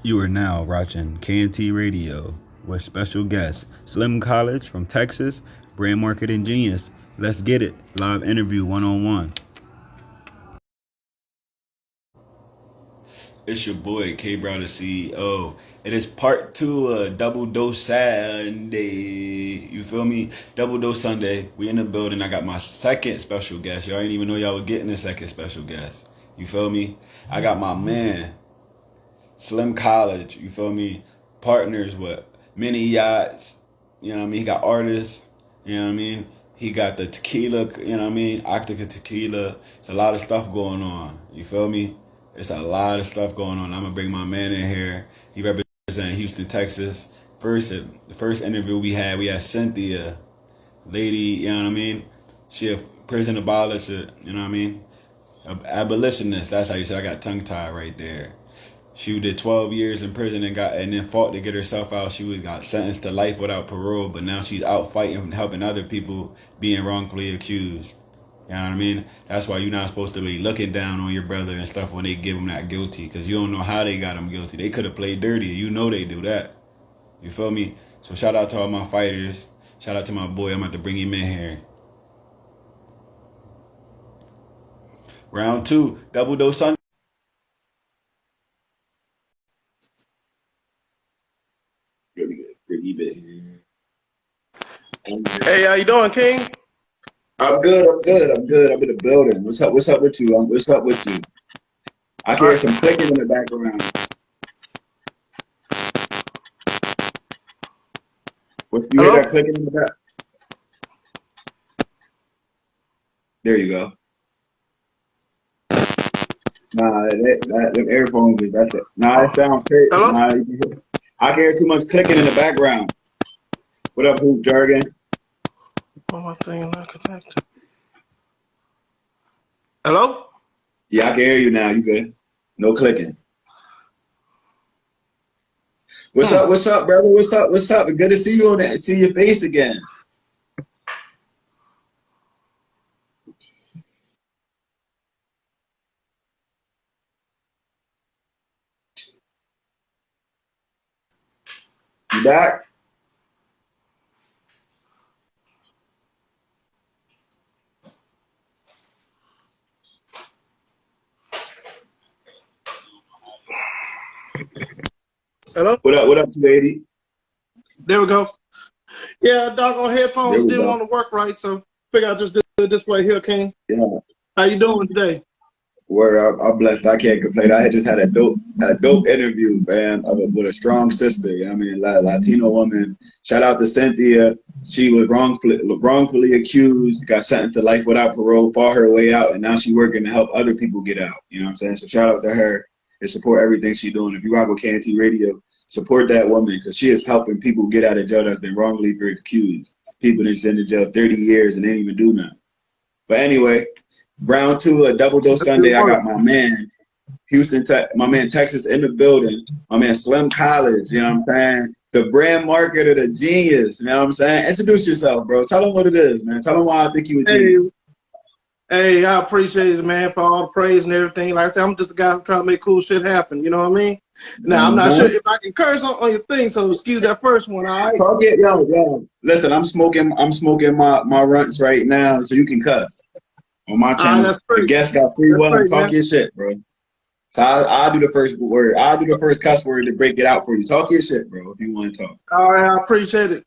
You are now watching KNT Radio with special guest Slim College from Texas, brand marketing genius. Let's get it. Live interview one on one. It's your boy K Brown, the CEO. It is part two of Double Dose Sunday. You feel me? Double Dose Sunday. We in the building. I got my second special guest. Y'all ain't even know y'all was getting a second special guest. You feel me? I got my man Slim College, you feel me? Partners with many yachts, you know what I mean? He got artists, you know what I mean? He got the tequila, you know what I mean? Octica tequila. It's a lot of stuff going on. You feel me? It's a lot of stuff going on. I'm gonna bring my man in here. He represents Houston, Texas. The first interview we had Cynthia, lady, you know what I mean? She a prison abolisher, you know what I mean? Abolitionist, that's how you say. I got tongue tied right there. She did 12 years in prison and then fought to get herself out. She got sentenced to life without parole, but now she's out fighting and helping other people being wrongfully accused. You know what I mean? That's why you're not supposed to be looking down on your brother and stuff when they give him that guilty, because you don't know how they got him guilty. They could have played dirty. You know they do that. You feel me? So shout out to all my fighters. Shout out to my boy. I'm about to bring him in here. Round two, Double Dose Sunday. Really good. Pretty bit here. Hey, how you doing, King? I'm good. I'm in the building. What's up? What's up with you? What's up with you? I can hear some clicking in the background. You hear that clicking in the back? There you go. Nah, them earphones, that's it. Nah, it sounds crazy. Hello? Nah, I can hear too much clicking in the background. What up, Hoop Jargon? Oh, my thing not connected. Hello? Yeah, I can hear you now. You good? No clicking. What's up, brother? What's up? Good to see you see your face again. You back? Hello? What up, lady? There we go. Yeah, doggone headphones didn't want to work right, so figure I just did it this way here, King. Yeah. How you doing today? I'm blessed. I can't complain. I just had a dope interview, man, with a strong sister. You know what I mean, Latino woman. Shout out to Cynthia. She was wrongfully accused, got sentenced to life without parole, fought her way out, and now she's working to help other people get out. You know what I'm saying? So shout out to her and support everything she's doing. If you rock with KNT Radio, support that woman, because she is helping people get out of jail that's been wrongly accused. People that's in the jail 30 years and they didn't even do nothing. But anyway, round two, a Double Dose Sunday. I got my man, my man Texas in the building. My man Slim College, you know what I'm saying? The brand marketer, the genius, you know what I'm saying? Introduce yourself, bro. Tell them what it is, man. Tell them why I think you a genius. Hey, I appreciate it, man, for all the praise and everything. Like I said, I'm just a guy who trying to make cool shit happen. You know what I mean? Now, I'm not sure if I can curse on your thing, so excuse that first one, all right? Yo. Listen, I'm smoking my runts right now, so you can cuss. On my channel, the guest got free will. Talk your shit, bro. So I'll do the first word. I'll do the first cuss word to break it out for you. Talk your shit, bro, if you want to talk. All right, I appreciate it.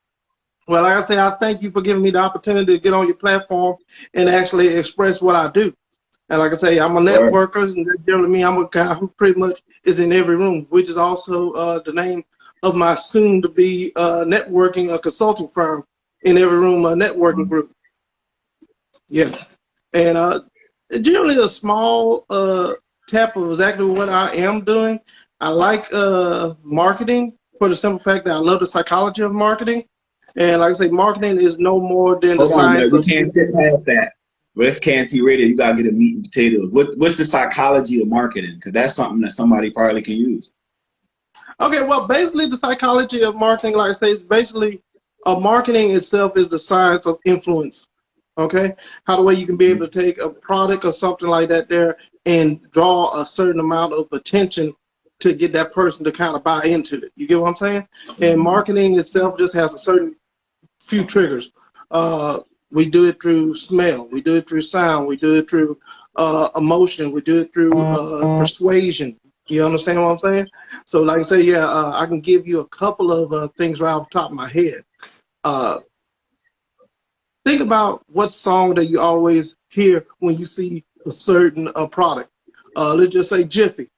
Well, like I say, I thank you for giving me the opportunity to get on your platform and actually express what I do. And like I say, I'm a networker, and that generally means I'm a guy who pretty much is in every room, which is also the name of my soon-to-be networking consulting firm, in every room, a networking group. Yeah. And generally a small tap of exactly what I am doing. I like marketing for the simple fact that I love the psychology of marketing. And like I say, marketing is no more than the science of... We can't get past that. But it's KNT Radio. You got to get a meat and potatoes. What's the psychology of marketing? Because that's something that somebody probably can use. Okay, well, basically the psychology of marketing, like I say, is basically marketing itself is the science of influence. Okay, how the way you can be able to take a product or something like that there and draw a certain amount of attention to get that person to kind of buy into it. You get what I'm saying? And marketing itself just has a certain few triggers. We do it through smell. We do it through sound. We do it through emotion. We do it through persuasion. You understand what I'm saying? So like I say, yeah, I can give you a couple of things right off the top of my head. Think about what song that you always hear when you see a certain product. Let's just say Jiffy.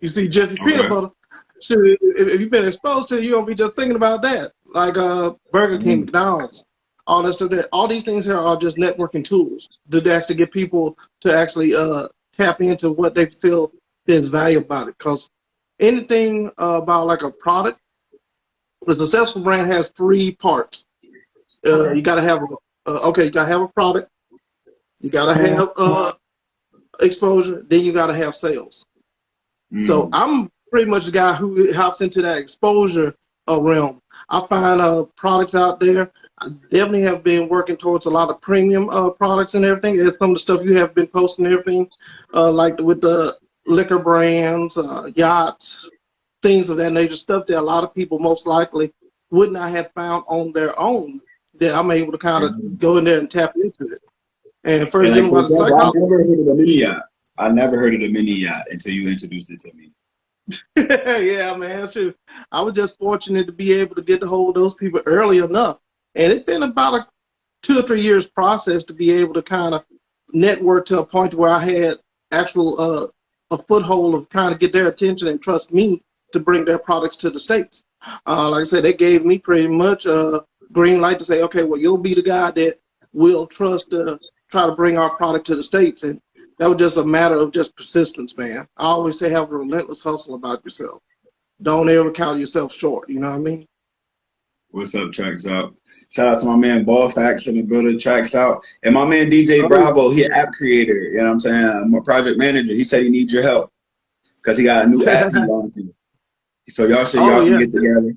You see Jiffy peanut butter. So if you've been exposed to it, you're going to be just thinking about that. Like Burger King, McDonald's, all that stuff. All these things here are just networking tools to actually get people to actually tap into what they feel is valuable about it. Because anything about like a product, the successful brand has three parts. You got to have you got to have a product, you got to have exposure, then you got to have sales. So I'm pretty much the guy who hops into that exposure realm. I find products out there. I definitely have been working towards a lot of premium products and everything. And some of the stuff you have been posting and everything, like with the liquor brands, yachts, things of that nature, stuff that a lot of people most likely would not have found on their own, that I'm able to kind of go in there and tap into it. And first thing about the psychology. I never heard of the mini yacht. I never heard of the mini yacht until you introduced it to me. Yeah, man, that's true. I was just fortunate to be able to get a hold of those people early enough. And it's been about a 2 or 3 years process to be able to kind of network to a point where I had actual a foothold of trying to get their attention and trust me to bring their products to the States. Like I said, they gave me pretty much a green light to say, okay, well, you'll be the guy that we'll trust to try to bring our product to the States. And that was just a matter of just persistence, man. I always say have a relentless hustle about yourself. Don't ever count yourself short, you know what I mean? What's up, Tracks Out? Shout out to my man Ball Facts in the building, Tracks Out. And my man DJ Bravo, he an app creator, you know what I'm saying? I'm a project manager. He said he needs your help because he got a new app he launching. So y'all can get together.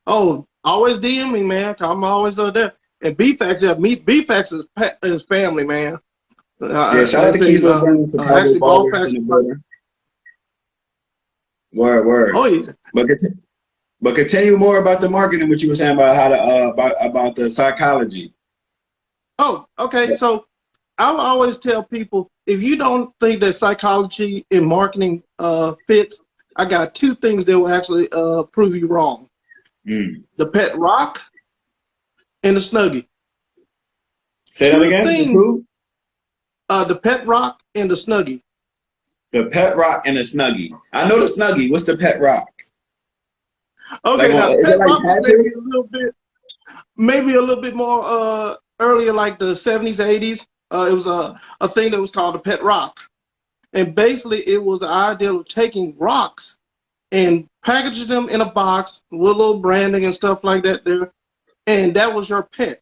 Oh, always DM me, man. I'm always there. And B-Facts is family, man. Yeah, shout out to Keys Brands. Actually, Ball Facts in the building. Word. Oh, yeah. But continue more about the marketing, what you were saying about how to about the psychology. Oh, okay. So I always tell people, if you don't think that psychology in marketing fits, I got 2 things that will actually prove you wrong. The pet rock and the Snuggie. Say that again. The pet rock and the Snuggie. The pet rock and the Snuggie. I know the Snuggie. What's the pet rock? Okay, now pet rock like maybe a little bit more earlier, like the 70s, 80s. It was a thing that was called a pet rock. And basically it was the idea of taking rocks and packaging them in a box with a little branding and stuff like that there. And that was your pet.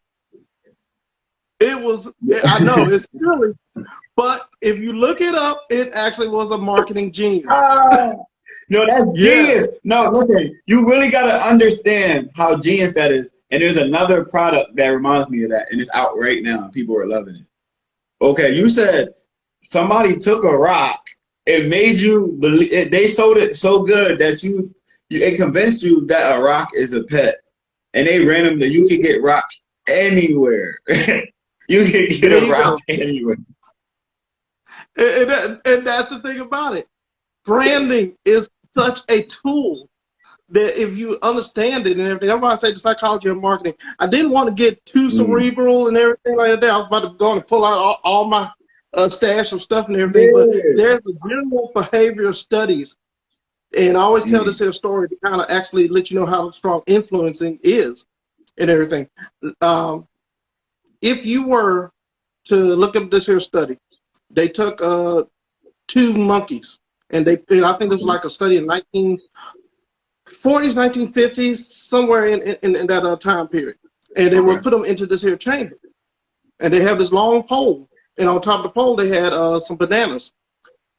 It was, I know, it's silly, but if you look it up, it actually was a marketing genius. No, that's genius. No, listen, you really got to understand how genius that is. And there's another product that reminds me of that, and it's out right now. People are loving it. Okay, you said somebody took a rock and made you believe, they sold it so good that it convinced you that a rock is a pet. And they randomly, you can get rocks anywhere. You can get a rock anywhere. And that's the thing about it. Branding is such a tool that if you understand it and everything, that's why I say the psychology of marketing. I didn't want to get too cerebral and everything like that. I was about to go and pull out all my stash of stuff and everything, but there's a general behavioral studies. And I always tell this here story to kind of actually let you know how strong influencing is and everything. If you were to look up this here study, they took 2 monkeys, and I think this was like a study in 1940s, 1950s, somewhere in that time period. And they would put them into this here chamber. And they have this long pole, and on top of the pole, they had some bananas.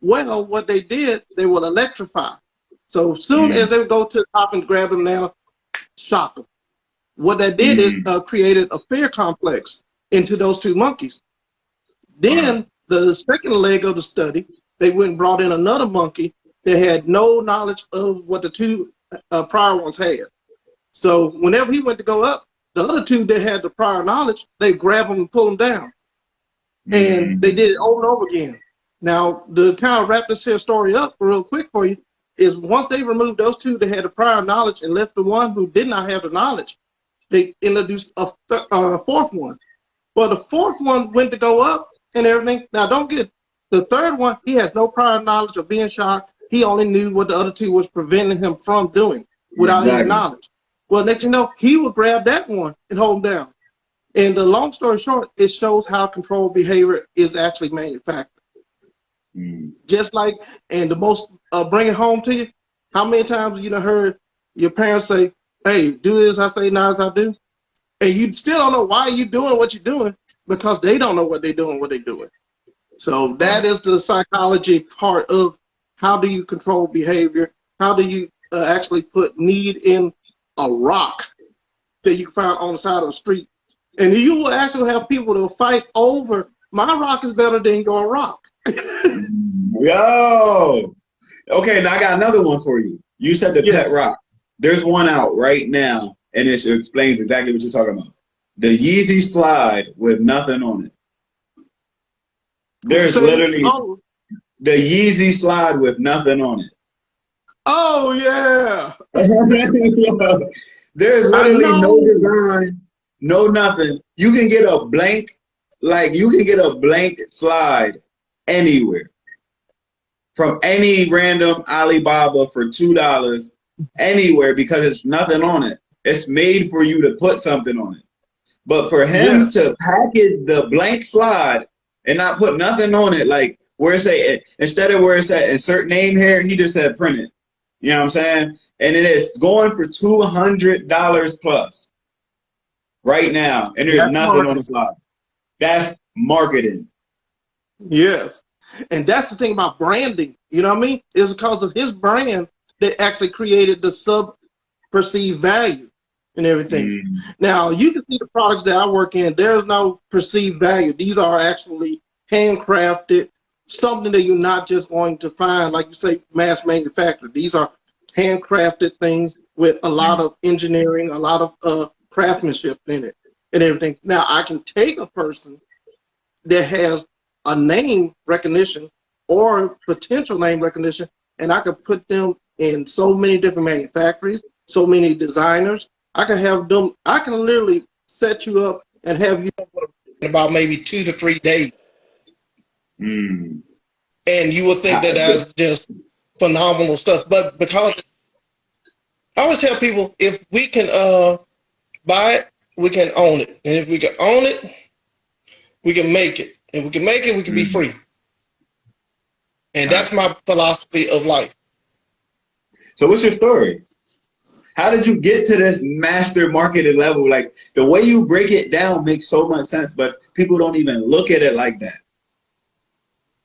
Well, what they did, they would electrify. So as soon as they would go to the top and grab a banana, shock them. What that did is created a fear complex into those 2 monkeys. Then the second leg of the study, they went and brought in another monkey they had no knowledge of what the two prior ones had. So whenever he went to go up, the other two that had the prior knowledge, they grab him and pull him down. And they did it over and over again. Now, to kind of wrap this here story up real quick for you, is once they removed those two that had the prior knowledge and left the one who did not have the knowledge, they introduced a fourth one. Well, the fourth one went to go up and everything. Now, don't get the third one. He has no prior knowledge of being shocked. He only knew what the other two was preventing him from doing without any knowledge. Well, next you know, he would grab that one and hold him down. And the long story short, it shows how controlled behavior is actually manufactured. Just like, and the most, bring it home to you, how many times you done heard your parents say, hey, do this, I say, not as I do? And you still don't know why you're doing what you're doing, because they don't know what they're doing. So that is the psychology part of how do you control behavior? How do you actually put need in a rock that you find on the side of the street? And you will actually have people to fight over, my rock is better than your rock. Yo! Okay, now I got another one for you. You said the pet rock. There's one out right now, and it explains exactly what you're talking about. The Yeezy Slide with nothing on it. There's literally the Yeezy Slide with nothing on it. Oh, yeah. There's literally no design, no nothing. You can get a blank, slide anywhere. From any random Alibaba for $2 anywhere, because it's nothing on it. It's made for you to put something on it. But for him to package the blank slide and not put nothing on it, like where it say, instead of where it said insert name here, he just said print it. You know what I'm saying? And it is going for $200 plus right now. And there's nothing on the slide. That's marketing. Yes. And that's the thing about branding, you know what I mean? It's because of his brand that actually created the sub-perceived value and everything. Now, you can see the products that I work in, there's no perceived value. These are actually handcrafted, something that you're not just going to find, like you say, mass manufactured. These are handcrafted things with a lot of engineering, a lot of craftsmanship in it and everything. Now, I can take a person that has a name recognition or potential name recognition, and I could put them in so many different manufacturers, so many designers. I can have them, I can literally set you up and have you in about maybe 2 to 3 days. And you would think that that's just phenomenal stuff. But because I always tell people, if we can buy it, we can own it. And if we can own it, we can make it. If we can make it, we can be free. And that's my philosophy of life. So what's your story? How did you get to this master marketing level? Like, the way you break it down makes so much sense, but people don't even look at it like that.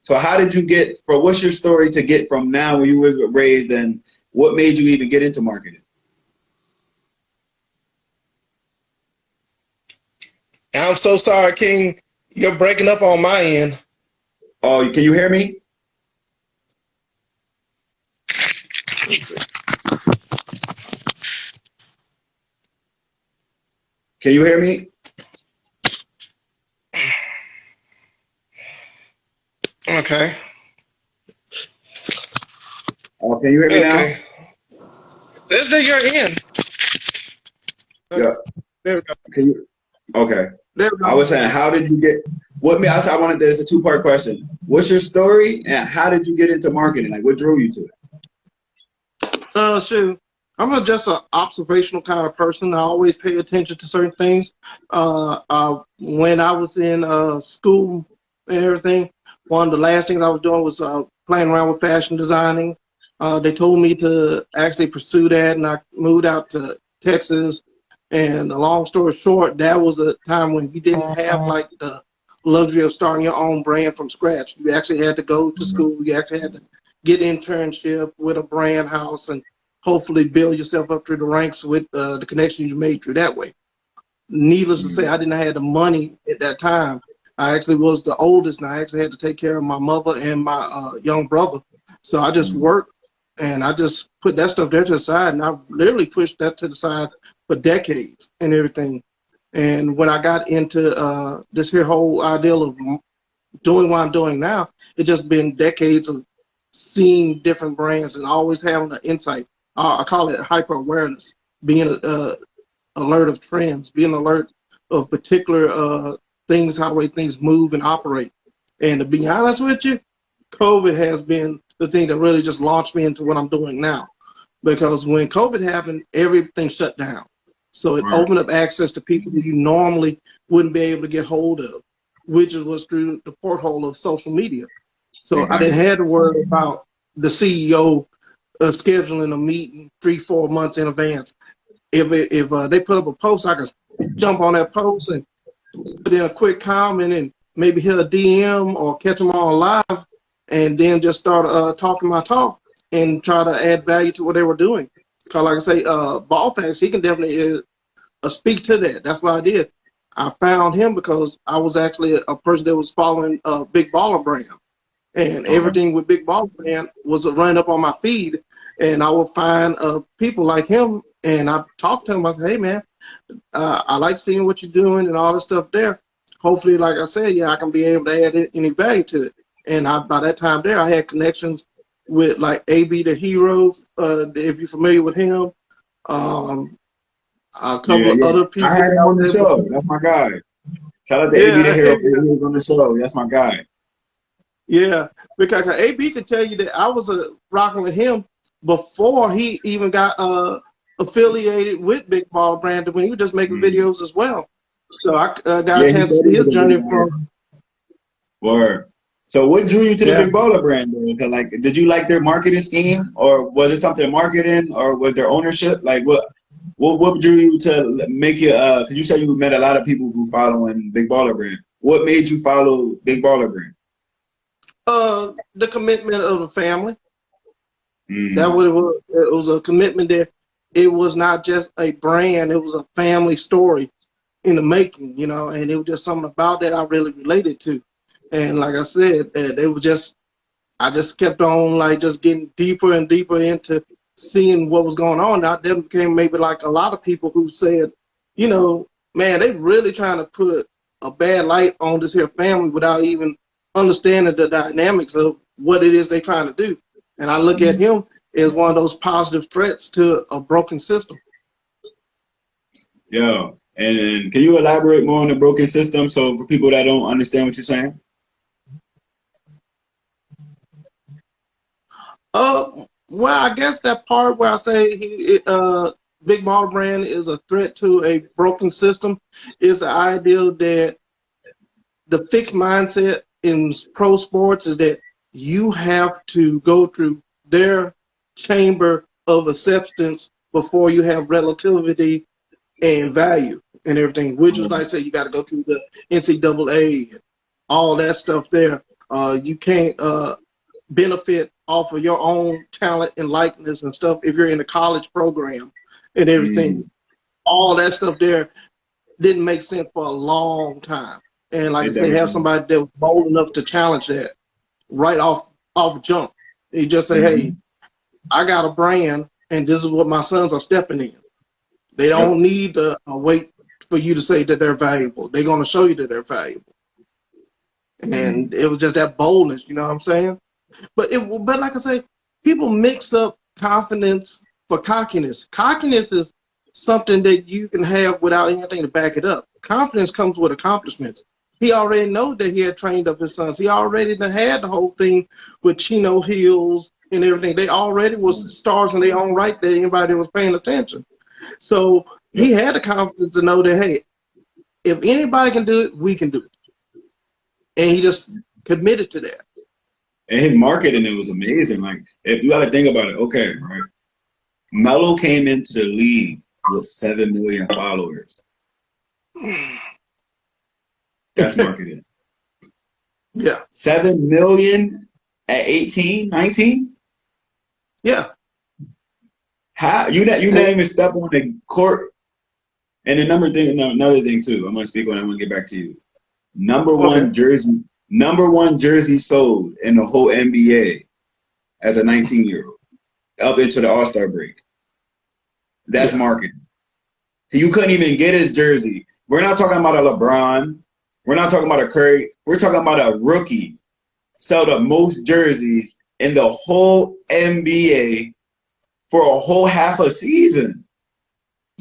So how did you get, what's your story to get from now when you were raised, and what made you even get into marketing? I'm so sorry, King. You're breaking up on my end. Oh, can you hear me? Can you hear me? Okay. Oh, can you hear me now? This is your end. Yeah. There we go. Can you? Okay. There we go. I was saying, how did you get? I wanted. There's a 2-part question. What's your story, and how did you get into marketing? Like, what drove you to it? Shoot. I'm just an observational kind of person. I always pay attention to certain things. When I was in school and everything, one of the last things I was doing was playing around with fashion designing. They told me to actually pursue that, and I moved out to Texas. And a long story short, that was a time when you didn't have like the luxury of starting your own brand from scratch. You actually had to go to school. You actually had to get internship with a brand house and hopefully build yourself up through the ranks with the connections you made through that way. Needless to say, I didn't have the money at that time. I actually was the oldest, and I actually had to take care of my mother and my young brother. So I just worked And I just put that stuff there to the side, and I literally pushed that to the side for decades and everything. And when I got into this here whole ideal of doing what I'm doing now, it's just been decades of seeing different brands and always having an insight. I call it hyper awareness, being alert of trends, being alert of particular things, how the way things move and operate. And to be honest with you, COVID has been the thing that really just launched me into what I'm doing now. Because when COVID happened, everything shut down. So it opened up access to people that you normally wouldn't be able to get hold of, which was through the porthole of social media. So I didn't have to worry about the CEO scheduling a meeting 3-4 months in advance. If they put up a post, I could jump on that post and put in a quick comment and maybe hit a DM or catch them on live, and then just start talking my talk and try to add value to what they were doing. Because like I say, Ballfax, he can definitely speak to that. That's what I did. I found him because I was actually a person that was following Big Baller Brand. And everything with Big Baller Brand was run up on my feed. And I would find people like him, and I talked to him. I said, hey, man, I like seeing what you're doing and all this stuff there. Hopefully, like I said, yeah, I can be able to add any value to it. And by that time there, I had connections with like AB the Hero, if you're familiar with him. A couple of other people. I had him on the show. That's my guy. Shout out to AB the Hero. He was on the show. That's my guy. Yeah, because AB can tell you that I was rocking with him before he even got affiliated with Big Baller Brand, when he was just making videos as well. So I got a chance to see his journey from. Word. So what drew you to the Big Baller Brand? Because like, did you like their marketing scheme, or was it something marketing, or was their ownership? Like what drew you to make you? Because you said you met a lot of people who following Big Baller Brand. What made you follow Big Baller Brand? The commitment of the family. That what it was. It was a commitment that it was not just a brand; it was a family story in the making, you know. And it was just something about that I really related to. And like I said, they were just, I just kept on like just getting deeper and deeper into seeing what was going on. Now then became maybe like a lot of people who said, you know, man, they really trying to put a bad light on this here family without even understanding the dynamics of what it is they're trying to do. And I look at him as one of those positive threats to a broken system. Yeah. And can you elaborate more on the broken system, so for people that don't understand what you're saying? Well, I guess that part where I say Big Baller Brand is a threat to a broken system is the idea that the fixed mindset in pro sports is that you have to go through their chamber of acceptance before you have relativity and value and everything, which was like I said, you got to go through the NCAA, all that stuff there. You can't benefit off of your own talent and likeness and stuff if you're in a college program and everything. All that stuff there didn't make sense for a long time. And like I said, have somebody that was bold enough to challenge that right off jump. You just say, hey, I got a brand and this is what my sons are stepping in. They don't need to wait for you to say that they're valuable. They're going to show you that they're valuable. And it was just that boldness, you know what I'm saying? But like I say, people mix up confidence for cockiness. Cockiness is something that you can have without anything to back it up. Confidence comes with accomplishments. He already knew that he had trained up his sons. He already had the whole thing with Chino Hills and everything. They already was stars in their own right there, anybody that was paying attention. So he had the confidence to know that, hey, if anybody can do it, we can do it. And he just committed to that. And his marketing, it was amazing. Like, if you got to think about it, okay, right? Melo came into the league with 7 million followers. That's marketing. Yeah. 7 million at 18, 19? Yeah. How you not even step on the court? And another thing too, I'm gonna speak on. I'm gonna get back to you. Number one jersey sold in the whole NBA as a 19-year-old. up into the All-Star break. That's marketing. You couldn't even get his jersey. We're not talking about a LeBron. We're not talking about a Curry. We're talking about a rookie sell the most jerseys in the whole NBA for a whole half a season.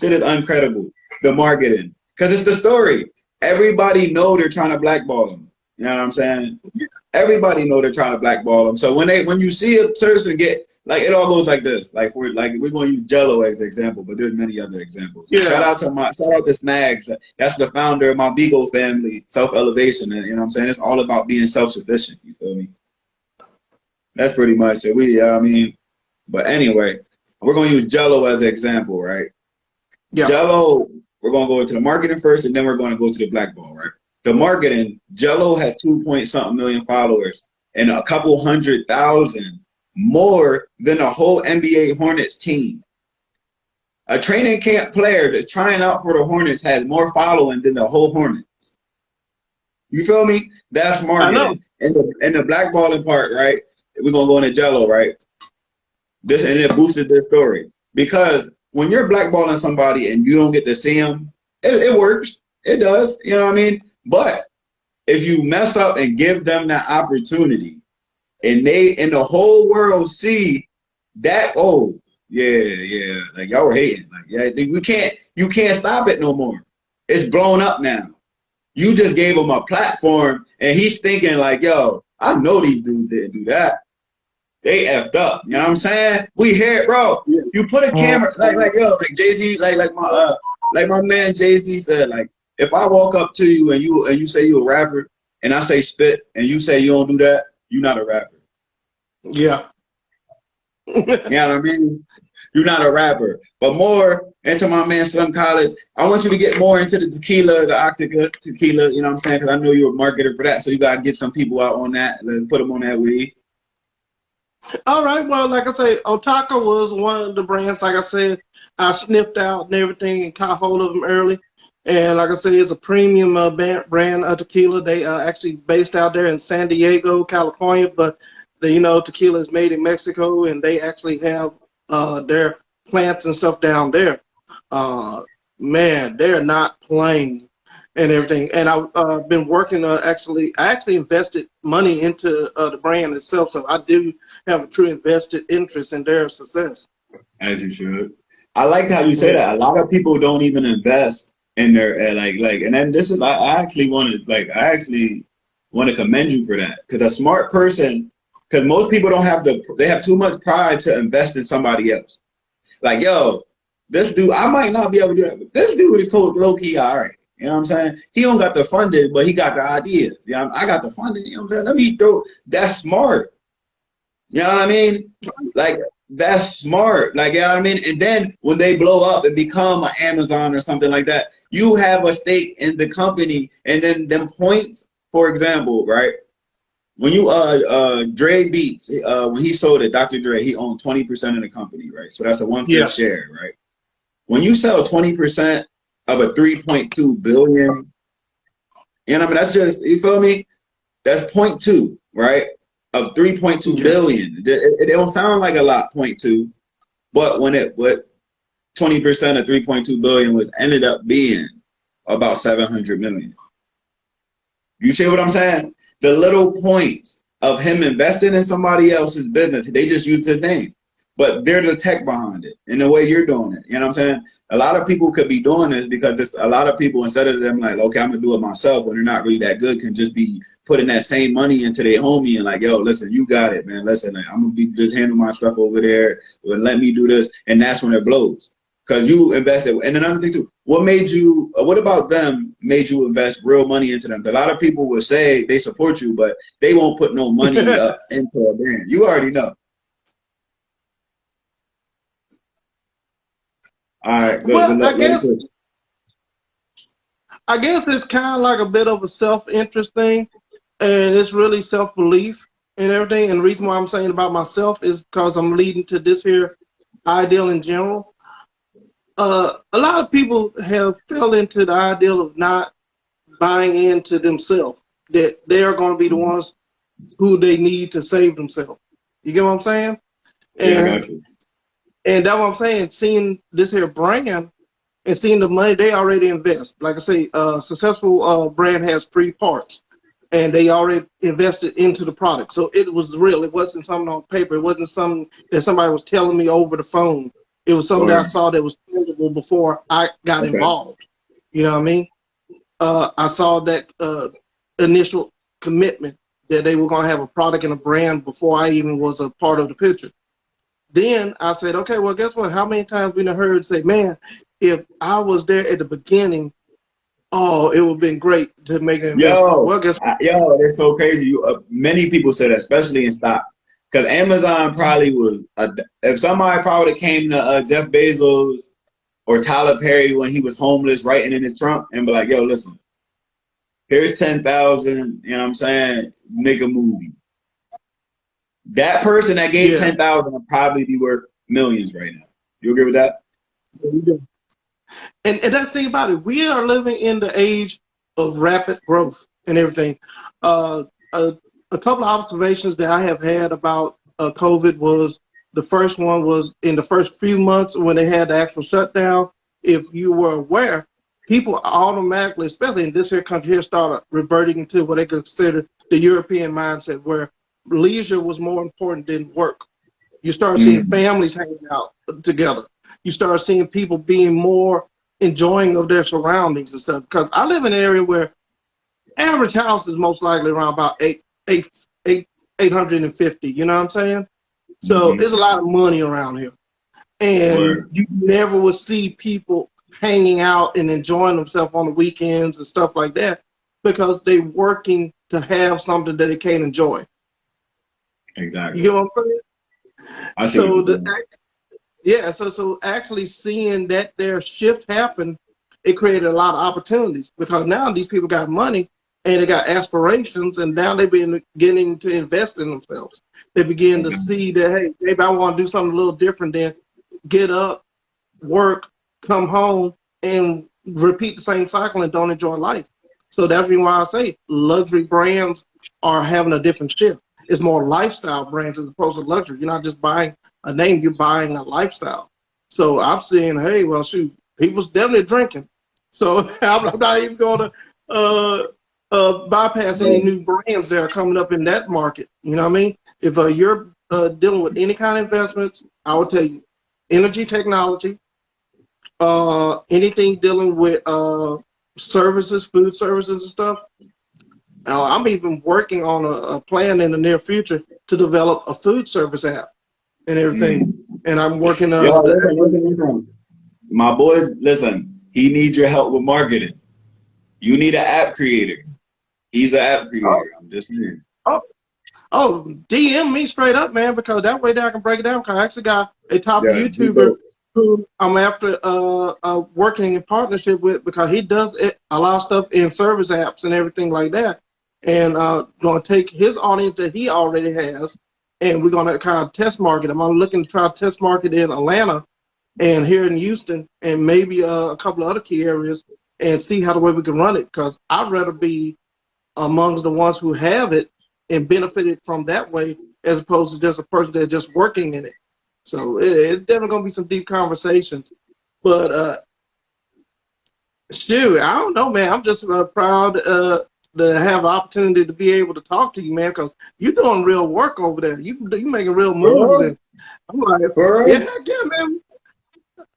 Shit is incredible. The marketing. Because it's the story. Everybody know they're trying to blackball him. You know what I'm saying? Everybody know they're trying to blackball him. So when you see a person get, like, it all goes like this. Like we're going to use Jello as an example, but there's many other examples. Yeah. Shout out to Snags. That's the founder of my Beagle family, Self-Elevation. You know what I'm saying? It's all about being self-sufficient. You feel me? That's pretty much it. But anyway, we're going to use Jello as an example, right? Yeah. Jello, we're going to go into the marketing first, and then we're going to go to the blackball, right? The marketing, Jello has 2-point-something million followers and a couple 100,000 more than the whole NBA Hornets team. A training camp player that's trying out for the Hornets has more following than the whole Hornets. You feel me? That's marketing. And the blackballing part, right? We're going to go into Jello, right? And it boosted their story. Because when you're blackballing somebody and you don't get to see them, it works. It does. You know what I mean? But if you mess up and give them that opportunity, and the whole world see that, oh yeah, like y'all were hating, like you can't stop it no more. It's blown up now. You just gave him a platform, and he's thinking like, yo, I know these dudes didn't do that. They effed up. You know what I'm saying? We hear it, bro. You put a camera like Jay-Z, like my man Jay-Z said, like, if I walk up to you and you say you a rapper and I say spit and you say you don't do that, you're not a rapper. Yeah. You know what I mean? You're not a rapper. But more into my man Slim College, I want you to get more into the tequila, the Octica tequila, you know what I'm saying? Because I know you're a marketer for that. So you got to get some people out on that and put them on that weed. All right. Well, like I say, Otaka was one of the brands, like I said, I sniffed out and everything and caught hold of them early. And like I said, it's a premium brand of tequila. They are actually based out there in San Diego, California, but tequila is made in Mexico, and they actually have their plants and stuff down there. Man, they're not playing and everything. And I've been working I actually invested money into the brand itself, so I do have a true invested interest in their success. As you should. I like how you say that. A lot of people don't even invest in their and then this is I actually want to commend you for that, because a smart person. Because most people they have too much pride to invest in somebody else. Like, yo, this dude, I might not be able to do that, but this dude is low-key all right. You know what I'm saying? He don't got the funding, but he got the ideas. You know, I got the funding, you know what I'm saying? That's smart. You know what I mean? Like, that's smart. Like, you know what I mean? And then when they blow up and become an Amazon or something like that, you have a stake in the company, and then them points, for example, right? When you Dre Beats, when he sold it, Dr. Dre, he owned 20% of the company, right? So that's a 1/5 share, right? When you sell 20% of a 3.2 billion, you know what I mean? That's just, you feel me? That's 0.2, right? Of 3.2 billion. It don't sound like a lot, 0.2, but when 20% of 3.2 billion ended up being about 700 million. You see what I'm saying? The little points of him investing in somebody else's business, they just use his name. But they're the tech behind it in the way you're doing it. You know what I'm saying? A lot of people could be doing this because a lot of people, instead of them like, okay, I'm going to do it myself, when they're not really that good, can just be putting that same money into their homie and like, yo, listen, you got it, man. Listen, like, I'm going to be just handling my stuff over there. Let me do this. And that's when it blows. Because you invested. And another thing too, what about them made you invest real money into them? A lot of people will say they support you, but they won't put no money up into a brand. You already know. All right. Good, well, I guess it's kind of like a bit of a self-interest thing, and it's really self-belief and everything. And the reason why I'm saying about myself is because I'm leading to this here ideal in general. A lot of people have fell into the ideal of not buying into themselves, that they are going to be the ones who they need to save themselves. You get what I'm saying? And yeah, I got you. And that's what I'm saying. Seeing this here brand and seeing the money they already invest. Like I say, a successful brand has 3 parts, and they already invested into the product. So it was real. It wasn't something on paper. It wasn't something that somebody was telling me over the phone. It was something that I saw that was tangible before I got involved. You know what I mean? I saw that initial commitment that they were going to have a product and a brand before I even was a part of the picture. Then I said, okay, well, guess what? How many times we heard say, man, if I was there at the beginning, oh, it would have been great to make an investment. Well, guess what? Yo, they're so crazy. Many people say that, especially in stock. Because Amazon probably was, if somebody probably came to Jeff Bezos or Tyler Perry when he was homeless writing in his trunk and be like, yo, listen, here's 10,000, you know what I'm saying? Make a movie. That person that gave 10,000 would probably be worth millions right now. You agree with that? And that's the thing about it. We are living in the age of rapid growth and everything. A couple of observations that I have had about COVID was, the first one was in the first few months when they had the actual shutdown. If you were aware, people automatically, especially in this here country here, started reverting to what they consider the European mindset, where leisure was more important than work. You start seeing families hanging out together. You start seeing people being more enjoying of their surroundings and stuff. Because I live in an area where average house is most likely around about 850. You know what I'm saying? So there's a lot of money around here, and you never would see people hanging out and enjoying themselves on the weekends and stuff like that, because they're working to have something that they can't enjoy. Exactly. You know what I'm saying? So actually seeing that their shift happen, it created a lot of opportunities, because now these people got money and they got aspirations, and now they've been beginning to invest in themselves. They begin to see that, hey, maybe I want to do something a little different than get up, work, come home, and repeat the same cycle and don't enjoy life. So that's why I say luxury brands are having a different shift. It's more lifestyle brands as opposed to luxury. You're not just buying a name, you're buying a lifestyle. So I'm saying, hey, well, shoot, people's definitely drinking. So I'm not even going to bypass any new brands that are coming up in that market. You know what I mean? If you're dealing with any kind of investments, I would tell you energy technology, anything dealing with services, food services and stuff. I'm even working on a plan in the near future to develop a food service app and everything. And I'm working on listen. My boys, listen, he needs your help with marketing. You need an app creator. He's an app creator. I'm just saying. Oh, DM me straight up, man, because that way I can break it down. Because I actually got a top YouTuber who I'm after working in partnership with, because he does a lot of stuff in service apps and everything like that. And going to take his audience that he already has, and we're going to kind of test market him. I'm looking to try to test market in Atlanta and here in Houston, and maybe a couple of other key areas, and see how the way we can run it. Because I'd rather be amongst the ones who have it and benefited from that way, as opposed to just a person that's just working in it. So it's definitely going to be some deep conversations. But shoot, I don't know, man. I'm just proud to have the opportunity to be able to talk to you, man, because you're doing real work over there. You making real moves. And I'm like, yeah, man.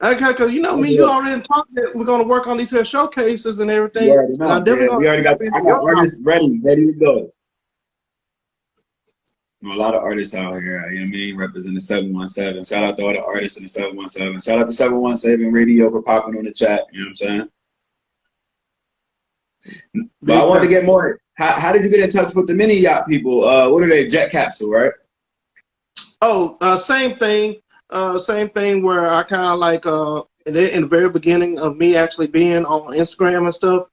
Okay, because you know me, you already talked that we're going to work on these here showcases and everything. We already got artists ready to go. A lot of artists out here, you know what I mean, representing the 717. Shout out to all the artists in the 717. Shout out to 717 Radio for popping on the chat, you know what I'm saying? But I wanted to get more. How did you get in touch with the mini yacht people? What are they? Jet Capsule, right? Oh, same thing. Same thing where I kind of like in the very beginning of me actually being on Instagram and stuff,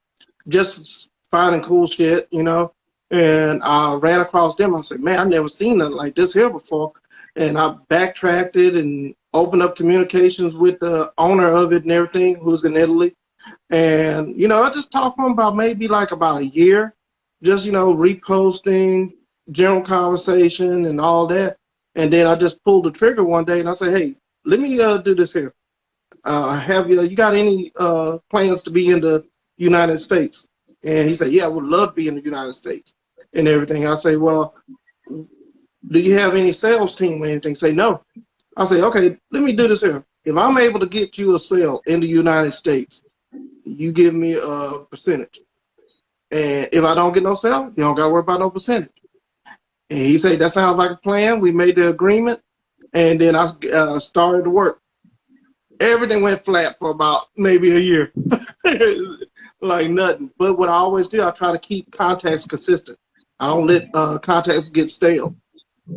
just finding cool shit, you know. And I ran across them. I said, man, I've never seen nothing like this here before. And I backtracked it and opened up communications with the owner of it and everything, who's in Italy. And, you know, I just talked to him about maybe like about a year, just, you know, reposting, general conversation and all that. And then I just pulled the trigger one day and I said, hey, let me do this here. Have you got any plans to be in the United States? And he said, yeah, I would love to be in the United States and everything. I say, well, do you have any sales team or anything? Say, no. I say, okay, let me do this here. If I'm able to get you a sale in the United States, you give me a percentage. And if I don't get no sale, you don't got to worry about no percentage. And he said, that sounds like a plan. We made the agreement. And then I started to work. Everything went flat for about maybe a year. Like nothing. But what I always do, I try to keep contacts consistent. I don't let contacts get stale.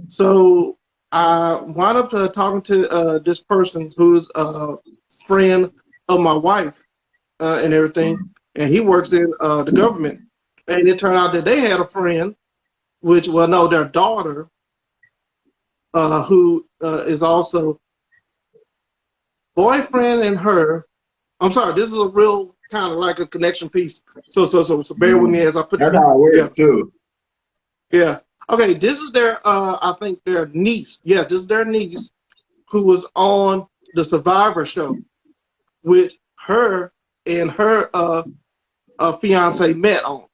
So I wound up talking to this person who's a friend of my wife and everything, and he works in the government. And it turned out that they had a friend, which, well, no, their daughter, who is also boyfriend and her. I'm sorry, this is a real kind of like a connection piece. So bear with me as I put That's how it works too. Yeah. Okay, this is their, I think their niece. Yeah, this is their niece who was on the Survivor show, which her and her fiance met on.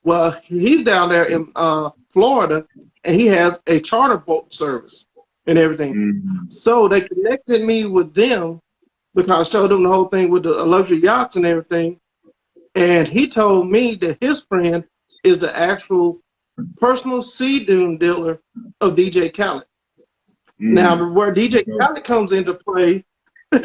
Well, he's down there in Florida, and he has a charter boat service and everything. Mm-hmm. So they connected me with them because I showed them the whole thing with the luxury yachts and everything. And he told me that his friend is the actual personal seed dune dealer of DJ Khaled. Mm-hmm. Now, where DJ Khaled comes into play, he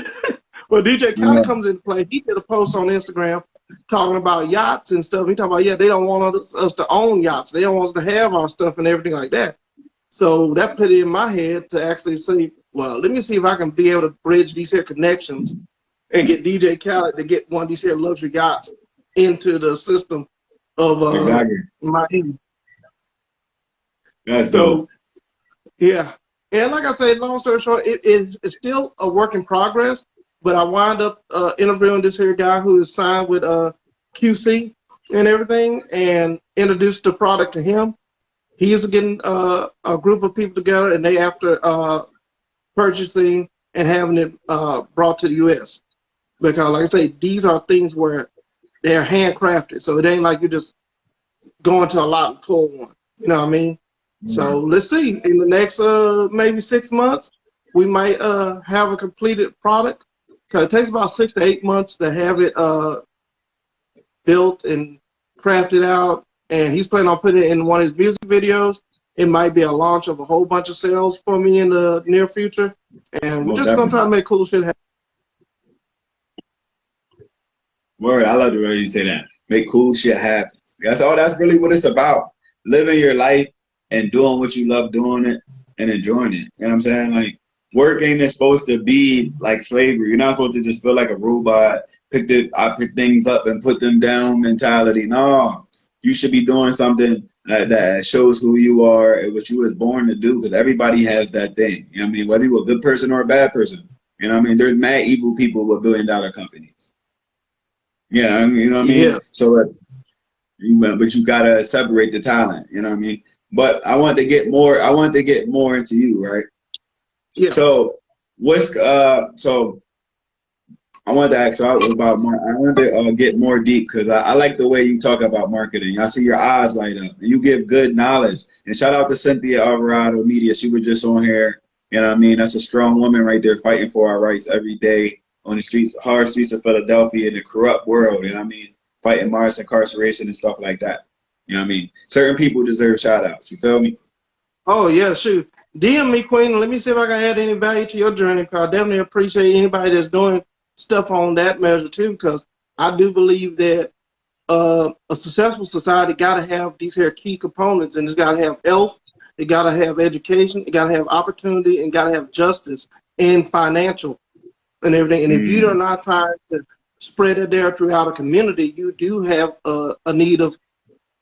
did a post on Instagram talking about yachts and stuff. He talking about, yeah, they don't want us to own yachts. They don't want us to have our stuff and everything like that. So that put it in my head to actually say, well, let me see if I can be able to bridge these here connections and get DJ Khaled to get one of these here luxury yachts into the system of Miami. That's dope. Yeah. And like I said, long story short, it's still a work in progress, but I wound up interviewing this here guy who is signed with QC and everything and introduced the product to him. He is getting a group of people together, and they after purchasing and having it brought to the U.S. Because, like I say, these are things where they're handcrafted, so it ain't like you just going to a lot and pull one. You know what I mean? Mm-hmm. So let's see. In the next maybe 6 months, we might have a completed product. So it takes about 6 to 8 months to have it built and crafted out. And he's planning on putting it in one of his music videos. It might be a launch of a whole bunch of sales for me in the near future. And we're just going to try to make cool shit happen. Word, I love the way you say that. Make cool shit happen. That's really what it's about. Living your life and doing what you love doing it and enjoying it. You know what I'm saying? Like, work ain't supposed to be like slavery. You're not supposed to just feel like a robot, I pick things up and put them down mentality. No. You should be doing something that shows who you are and what you was born to do, because everybody has that thing. You know what I mean? Whether you're a good person or a bad person. You know what I mean? There's mad evil people with billion-dollar companies. Yeah, you know what I mean? Yeah. So, but you gotta separate the talent. You know what I mean? But I want to get more into you, right? Yeah. So I wanted to ask you about more. I wanted to get more deep because I like the way you talk about marketing. I see your eyes light up, and you give good knowledge. And shout out to Cynthia Alvarado Media. She was just on here. You know what I mean? That's a strong woman right there fighting for our rights every day on the streets, hard streets of Philadelphia in the corrupt world. You know what I mean? Fighting mass incarceration and stuff like that. You know what I mean? Certain people deserve shout outs. You feel me? Oh, yeah, shoot. DM me, Queen. Let me see if I can add any value to your journey, because I definitely appreciate anybody that's doing stuff on that measure too, because I do believe that a successful society got to have these here key components, and it's got to have health, it got to have education, it got to have opportunity, and got to have justice and financial and everything. And if you are not trying to spread it there throughout a community, you do have a need of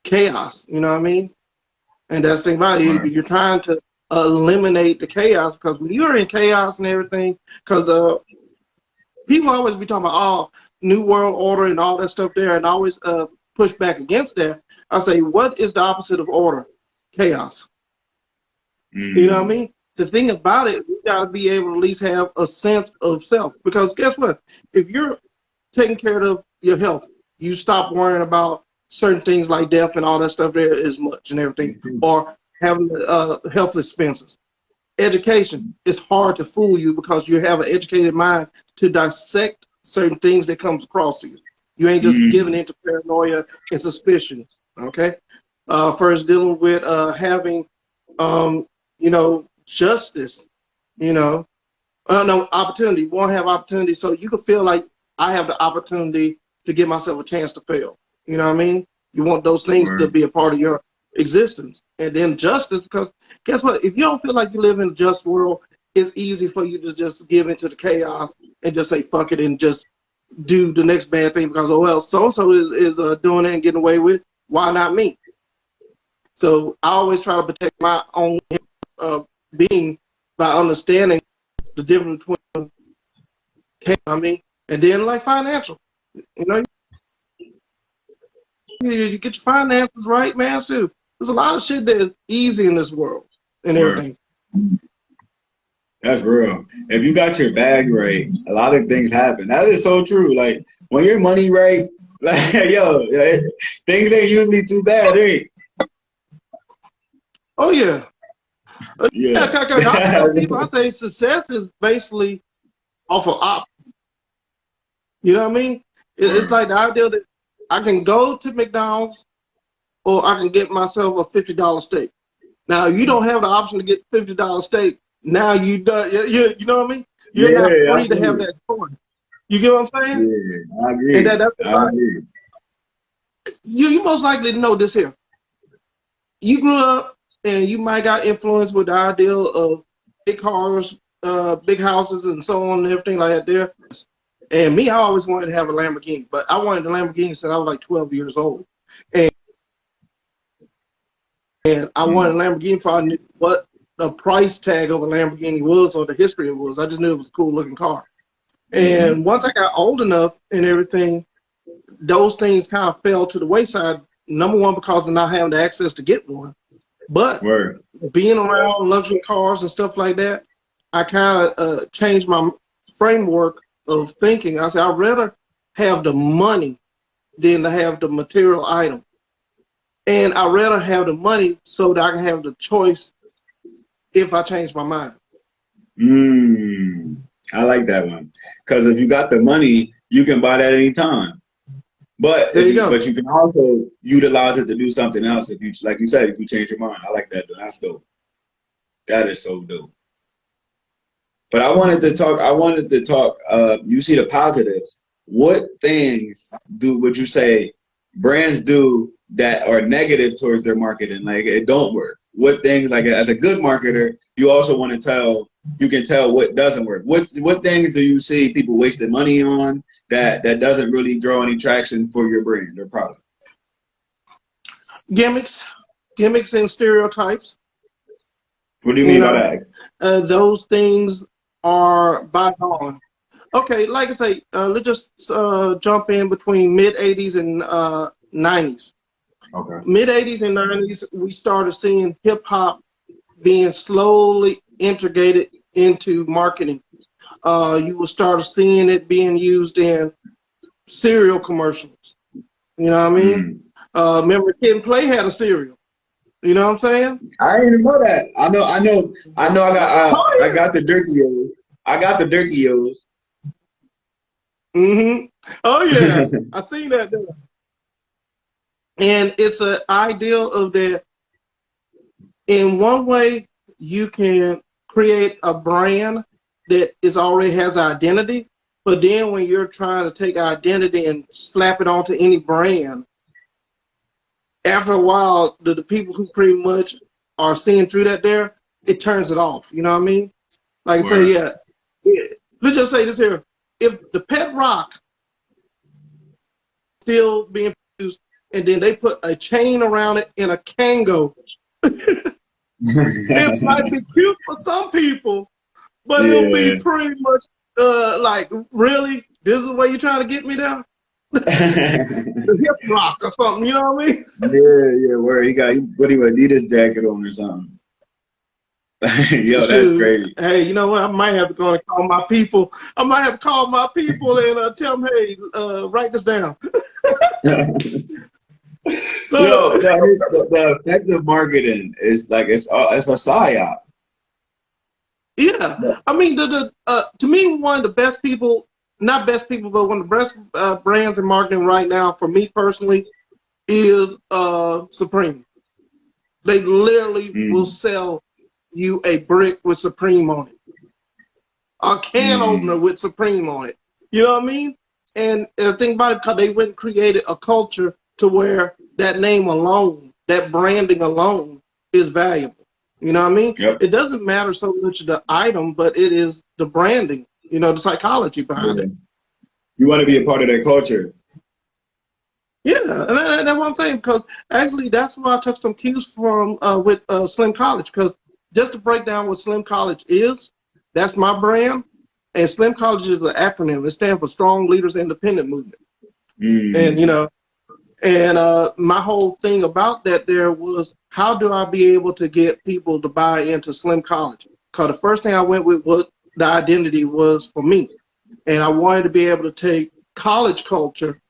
chaos. You know what I mean? And that's the thing about it. You're trying to eliminate the chaos, because when you're in chaos and everything, because people always be talking about, New World Order and all that stuff there, and always push back against that. I say, what is the opposite of order? Chaos. You know what I mean? the thing about it, you got to be able to at least have a sense of self. Because guess what? If you're taking care of your health, you stop worrying about certain things like death and all that stuff there as much and everything, or having health expenses. Education is hard to fool you because you have an educated mind to dissect certain things that comes across you. You ain't just giving into paranoia and suspicion. Okay. First dealing with having, justice, no opportunity. You won't have opportunity, so you can feel like I have the opportunity to give myself a chance to fail. You know what I mean? You want those things to be a part of your existence. And then justice, because guess what? If you don't feel like you live in a just world, it's easy for you to just give into the chaos and just say fuck it and just do the next bad thing because, oh, well, so-and-so is doing it and getting away with it. Why not me? So I always try to protect my own being by understanding the difference between, and then like financial. You get your finances right, man, too. There's a lot of shit that is easy in this world and everything. That's real. If you got your bag right, a lot of things happen. That is so true. Like, when your money right, like, things ain't usually too bad, eh? Oh, yeah. I tell people, I say success is basically off of options. You know what I mean? It's like the idea that I can go to McDonald's or I can get myself a $50 steak. Now, you don't have the option to get $50 steak. Now you done. You know what I mean? You're not free to have that choice. You get what I'm saying? Yeah, I agree. I agree. You most likely know this here. You grew up and you might got influenced with the ideal of big cars, big houses, and so on and everything like that there. And me, I always wanted to have a Lamborghini, but I wanted a Lamborghini since I was like 12 years old. And I wanted a Lamborghini before I knew what the price tag of a Lamborghini was or the history it was. I just knew it was a cool looking car. And once I got old enough and everything, those things kind of fell to the wayside. Number one, because of not having the access to get one. But being around luxury cars and stuff like that, I kind of changed my framework of thinking. I said, I'd rather have the money than to have the material item. And I'd rather have the money so that I can have the choice if I change my mind. I like that one. Because if you got the money, you can buy that anytime. But but you can also utilize it to do something else. If you, like you said, if you change your mind. I like that. That's dope. That is so dope. But I wanted to talk. You see the positives. What things would you say brands do that are negative towards their marketing? Like, it don't work. What things, like, as a good marketer, you also want to tell. You can tell what doesn't work. What things do you see people wasting money on that doesn't really draw any traction for your brand or product? Gimmicks and stereotypes. What do you mean by that? Those things are bygone. Okay, like I say, let's just jump in between mid-'80s and 90s. Okay. Mid-'80s and 90s, we started seeing hip-hop being slowly integrated into marketing. You will start seeing it being used in cereal commercials. You know what I mean? Remember, Kid and Play had a cereal. You know what I'm saying? I didn't even know that. I know. I got the Durkios. I got the Durkios. Oh yeah, I seen that there. And it's an ideal of that. In one way, you can create a brand that already has identity, but then when you're trying to take identity and slap it onto any brand, after a while, the people who pretty much are seeing through that there, it turns it off. You know what I mean? Like I say, let's just say this here. If the Pet Rock still being produced and then they put a chain around it in a Kango, it might be cute for some people, but it'll be pretty much like, really? This is the way you're trying to get me down? The hip rock or something, you know what I mean? Where he got Adidas jacket on or something. Yo, that's Shoot. crazy. Hey, you know what? I might have to go and call my people. I might have to call my people and tell them, hey, write this down. Yo, So, the effective marketing is like it's a psyop. yeah. I mean, to me, one of the best people, not best people, but one of the best brands in marketing right now, for me personally, is Supreme. They literally will sell you a brick with Supreme on it, a can opener with Supreme on it. You know what I mean? And the thing about it, because they went and created a culture to where that name alone, that branding alone, is valuable. You know what I mean? Yep. It doesn't matter so much the item, but it is the branding. You know, the psychology behind it. You want to be a part of that culture. Yeah, and that's what I'm saying, because actually that's why I took some cues from with Slim College, because just to break down what Slim College is, that's my brand, and Slim College is an acronym. It stands for Strong Leaders Independent Movement. And, you know, and my whole thing about that there was, how do I be able to get people to buy into Slim College? Because the first thing I went with what the identity was for me, and I wanted to be able to take college culture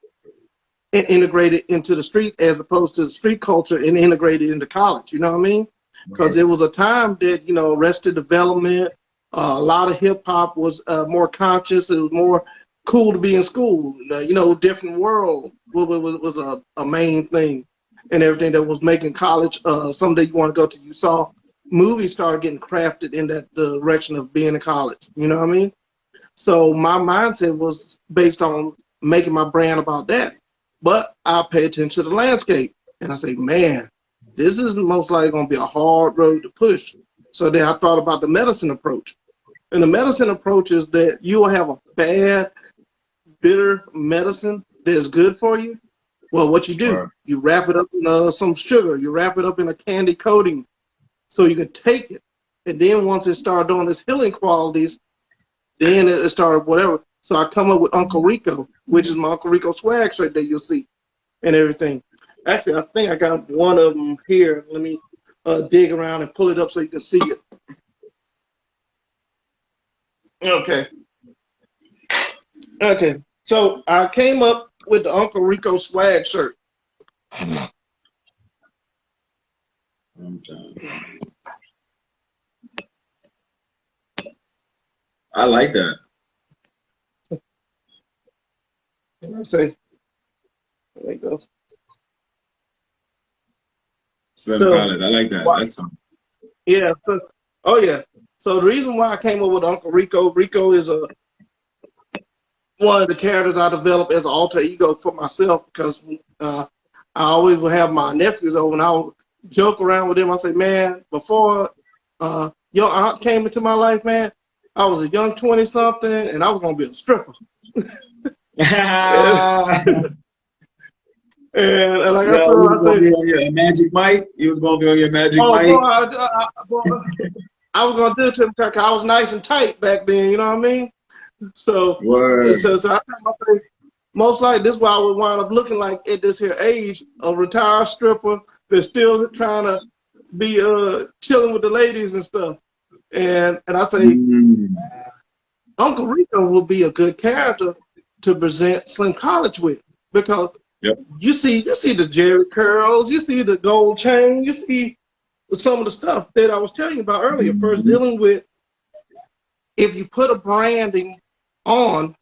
and integrate it into the street, as opposed to the street culture and integrate it into college. You know what I mean? Because it was a time that, you know, Arrested Development, a lot of hip hop was more conscious. It was more cool to be in school. You know, Different World was a main thing, and everything that was making college someday you want to go to. You saw movies started getting crafted in that direction of being in college. You know what I mean? So my mindset was based on making my brand about that. But I pay attention to the landscape, and I say, man, this is most likely going to be a hard road to push. So then I thought about the medicine approach. And the medicine approach is that you will have a bad, bitter medicine that is good for you. Well, what you do, you wrap it up in some sugar. You wrap it up in a candy coating so you can take it. And then once it started doing its healing qualities, then it started whatever. So I come up with Uncle Rico, which is my Uncle Rico swag shirt that you'll see and everything. Actually, I think I got one of them here. Let me dig around and pull it up so you can see it. Okay. Okay. So I came up with the Uncle Rico swag shirt. I like that. Let's see. There you go. Slim College. I like that. That's something. Yeah. So, oh, yeah. So the reason why I came up with Uncle Rico, Rico is one of the characters I developed as an alter ego for myself, because I always would have my nephews over and I would joke around with them. I say, man, before your aunt came into my life, man, I was a young 20-something and I was going to be a stripper. And like I said, your Magic Mike. You was gonna be on your Magic Mike. I was gonna do it to him because I was nice and tight back then. You know what I mean? So I think most likely this is why I would wind up looking like at this here age, a retired stripper that's still trying to be chilling with the ladies and stuff. And I say, Uncle Rico will be a good character to present Slim College with, because you see the Jerry curls, you see the gold chain, you see some of the stuff that I was telling you about earlier. First, dealing with, if you put a branding on,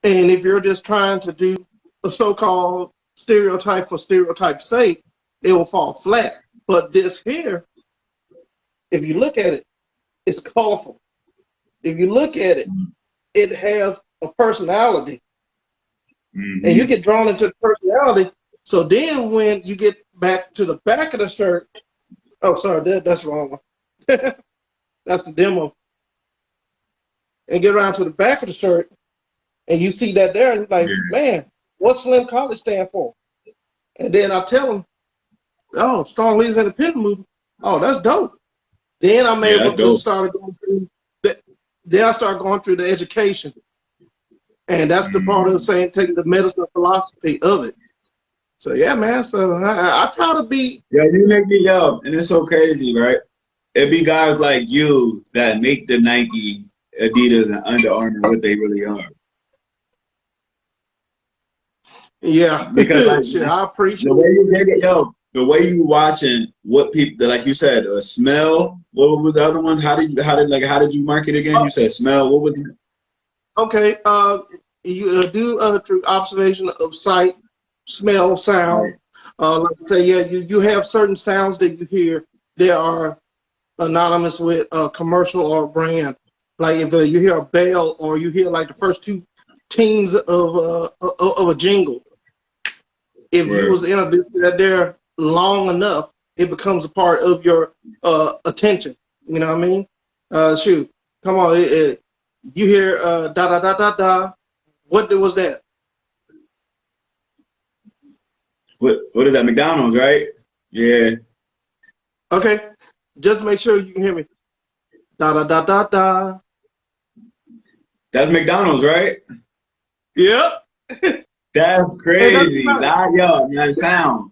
and if you're just trying to do a so-called stereotype for stereotype's sake, it will fall flat. But this here, if you look at it, it's colorful. If you look at it, it has a personality. And you get drawn into the personality. So then when you get back to the back of the shirt, oh, sorry, that's the wrong one. That's the demo. And get around to the back of the shirt, and you see that there, and you're like, man, what's Slim College stand for? And then I tell them, oh, Strong Leaders Independent Movement. Oh, that's dope. Then I'm able to start going through then I start going through the education. And that's the part of saying, taking the medicine philosophy of it. So, yeah, man. So I try to be. Yeah, you make me and it's so crazy, right? it be guys like you that make the Nike, Adidas, and Under Armour what they really are. Yeah, Because like shit, I appreciate the way you get it, yo, the way you watching what people like you said, smell. What was the other one? How did you market again? You said smell. What was it? Okay, you do through observation of sight, smell, sound. Right. Like I say, yeah, you have certain sounds that you hear that are anonymous with a commercial or a brand. Like if you hear a bell or you hear like the first two tings of a jingle, if you Word. was introduced to that there long enough, it becomes a part of your attention. You know what I mean? Shoot, come on, you hear da da da da da. What was that? What is that? McDonald's, right? Yeah. Okay, just make sure you can hear me. Da da da da da. That's McDonald's, right? Yep. That's crazy. Yo, that sound.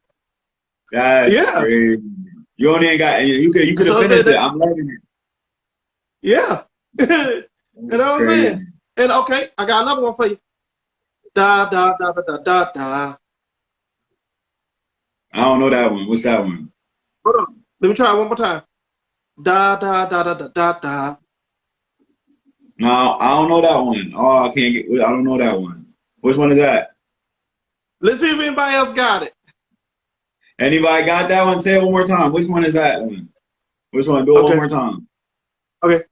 That's Yeah. crazy. You only ain't got you could have So finished it. I'm loving it. Yeah. You know what I'm saying? And okay, I got another one for you. Da da da da da da da. I don't know that one. What's that one? Hold on. Let me try it one more time. Da da da da da da da. No, I don't know that one. Oh, I can't get. I don't know that one. Which one is that? Let's see if anybody else got it. Anybody got that one? Say it one more time. Which one is that one? Which one? Do it one more time. Okay.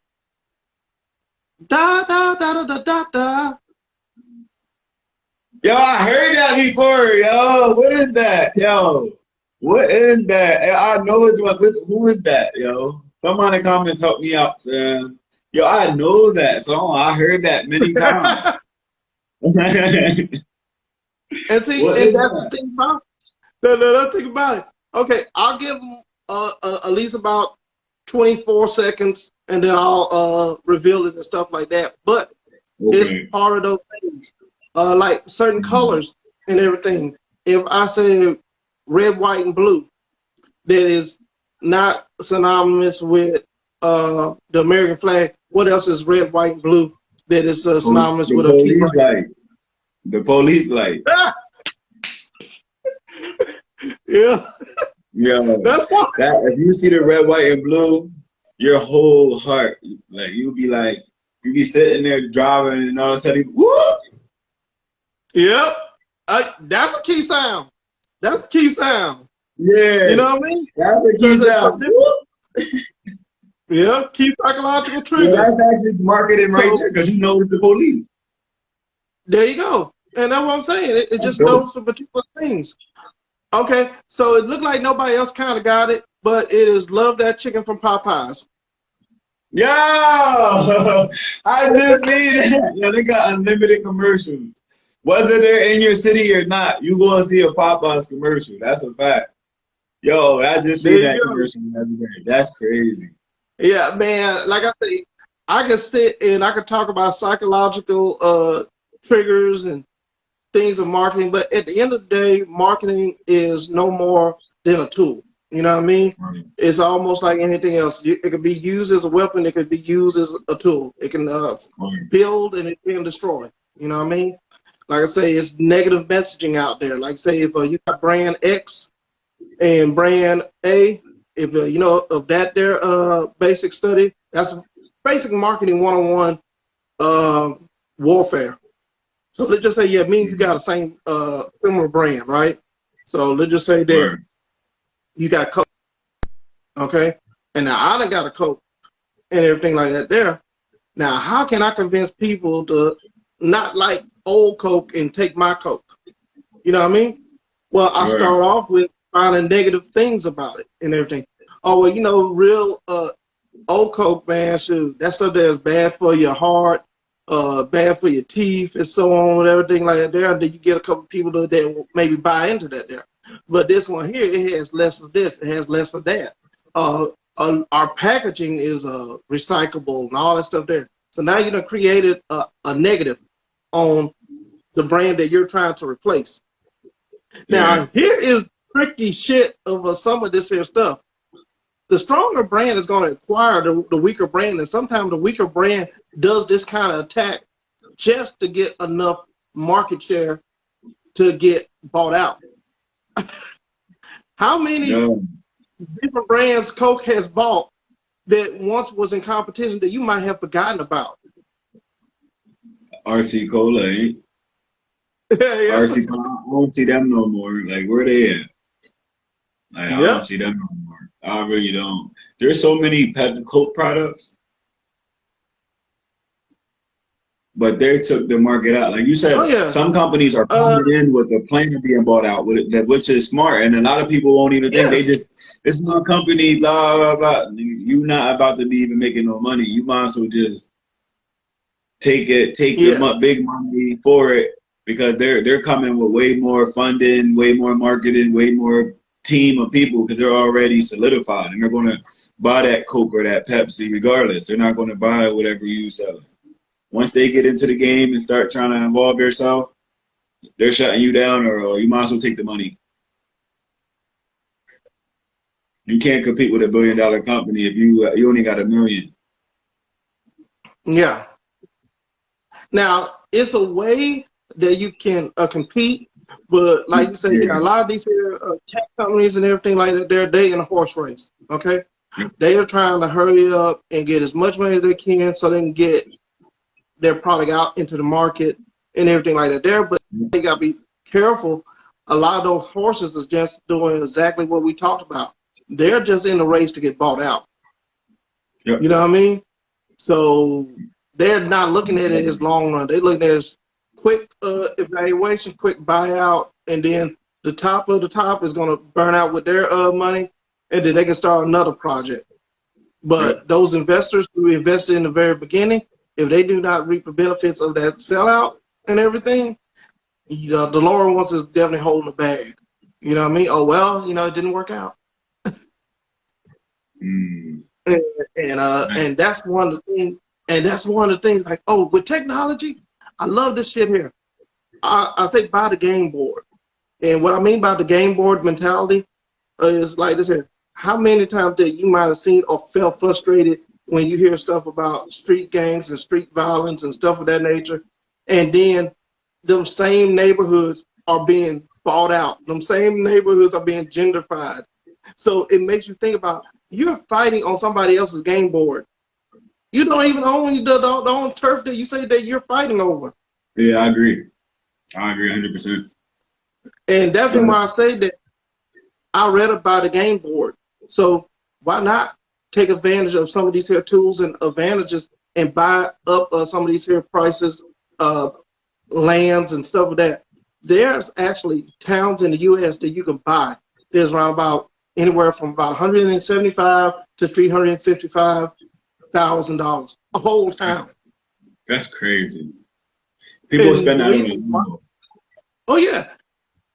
Da da da da da da da. Yo, I heard that before. Yo, what is that? Yo, what is that? I know it's what. Who is that? Yo, someone in the comments help me out, man. Yo, I know that song. I heard that many times. And see, What and is that's that? the thing about it. No, think about it. Okay, I'll give them at least about 24 seconds, and then I'll reveal it and stuff like that. But it's Okay. part of those things, like certain colors and everything. If I say red, white, and blue, that is not synonymous with the American flag. What else is red, white, and blue that is synonymous The with a key? police light. The police light. Yeah, Yeah. that's why. That if you see the red, white, and blue, your whole heart, like you be sitting there driving, and all of a sudden, whoop! Yep, that's a key sound. That's a key sound. Yeah, You know what I mean? that's a key sound. Yeah, key psychological Yeah, triggers. that's actually marketing right there because you know it's the police. There you go. And that's what I'm saying. It That's just dope. knows some particular things. Okay, so it looked like nobody else kind of got it, but it is Love That Chicken from Popeyes. Yo, I just seen that. Yeah, they got unlimited commercials. Whether they're in your city or not, you go and see a Popeyes commercial. That's a fact. Yo, I just There seen you that go. commercial the other day. That's crazy. Yeah, man. Like I say, I could sit and I could talk about psychological triggers and things of marketing, but at the end of the day, marketing is no more than a tool. You know what I mean? Right. It's almost like anything else. It could be used as a weapon. It could be used as a tool. It can Right. build and it can destroy. You know what I mean? Like I say, it's negative messaging out there. Like say, if you got brand X and brand A, if you know of that there basic study, that's basic marketing 101 warfare. So let's just say, yeah, me and you got the same similar brand, right? So let's just say there, Right. you got Coke, okay? And now I done got a Coke and everything like that there. Now, how can I convince people to not like old Coke and take my Coke? You know what I mean? Well, I Right. start off with finding negative things about it and everything. Oh, well, you know, real old Coke, man, shoot, that stuff there is bad for your heart, bad for your teeth, and so on, and everything like that there. And then you get a couple people that will maybe buy into that there. But this one here, it has less of this, it has less of that. Our packaging is recyclable and all that stuff there. So now you done created a negative on the brand that you're trying to replace. Now, Yeah. here is tricky shit of some of this here stuff. the stronger brand is going to acquire the weaker brand, and sometimes the weaker brand does this kind of attack just to get enough market share to get bought out. How many different brands Coke has bought that once was in competition that you might have forgotten about? RC Cola, ain't? Yeah. RC Cola, I don't see them no more. Like, where they at? Like, I don't see them no more. I really don't. There's so many Coke products, but they took the market out. Like you said, some companies are coming in with a plan of being bought out, which is smart. And a lot of people won't even think they just, it's my company, blah, blah, blah. You're not about to be even making no money. You might as well just take the big money for it, because they're coming with way more funding, way more marketing, way more team of people, because they're already solidified, and they're going to buy that Coke or that Pepsi regardless. They're not going to buy whatever you sell. Once they get into the game and start trying to involve yourself, they're shutting you down, or you might as well take the money. You can't compete with $1 billion company if you only got $1 million. Yeah. Now, it's a way that you can compete, but like you say, a lot of these tech companies and everything like that, they're in a horse race, okay? They are trying to hurry up and get as much money as they can so they can get their product out into the market and everything like that. But they got to be careful. A lot of those horses is just doing exactly what we talked about. They're just in the race to get bought out. Yep. You know what I mean? So they're not looking at it as long run. They're looking at it as quick evaluation, quick buyout, and then the top of the top is going to burn out with their money, and then they can start another project. But those investors who invested in the very beginning, if they do not reap the benefits of that sellout and everything, the lower ones is definitely holding the bag. You know what I mean? Oh, well, it didn't work out. And that's one of the things. And that's one of the things, like, oh, with technology, I love this shit here. I say buy the game board. And what I mean by the game board mentality is like this here. How many times that you might have seen or felt frustrated when you hear stuff about street gangs and street violence and stuff of that nature, and then them same neighborhoods are being bought out. Them same neighborhoods are being gentrified. So it makes you think about, you're fighting on somebody else's game board. You don't even own the own turf that you say that you're fighting over. Yeah, I agree. I agree 100%. And that's why I say that I read about the game board. So why not take advantage of some of these here tools and advantages and buy up some of these here prices, lands and stuff like that. There's actually towns in the U.S. that you can buy. There's around about anywhere from about $175,000 to $355,000 a whole town. That's crazy. People spend that on. Oh yeah,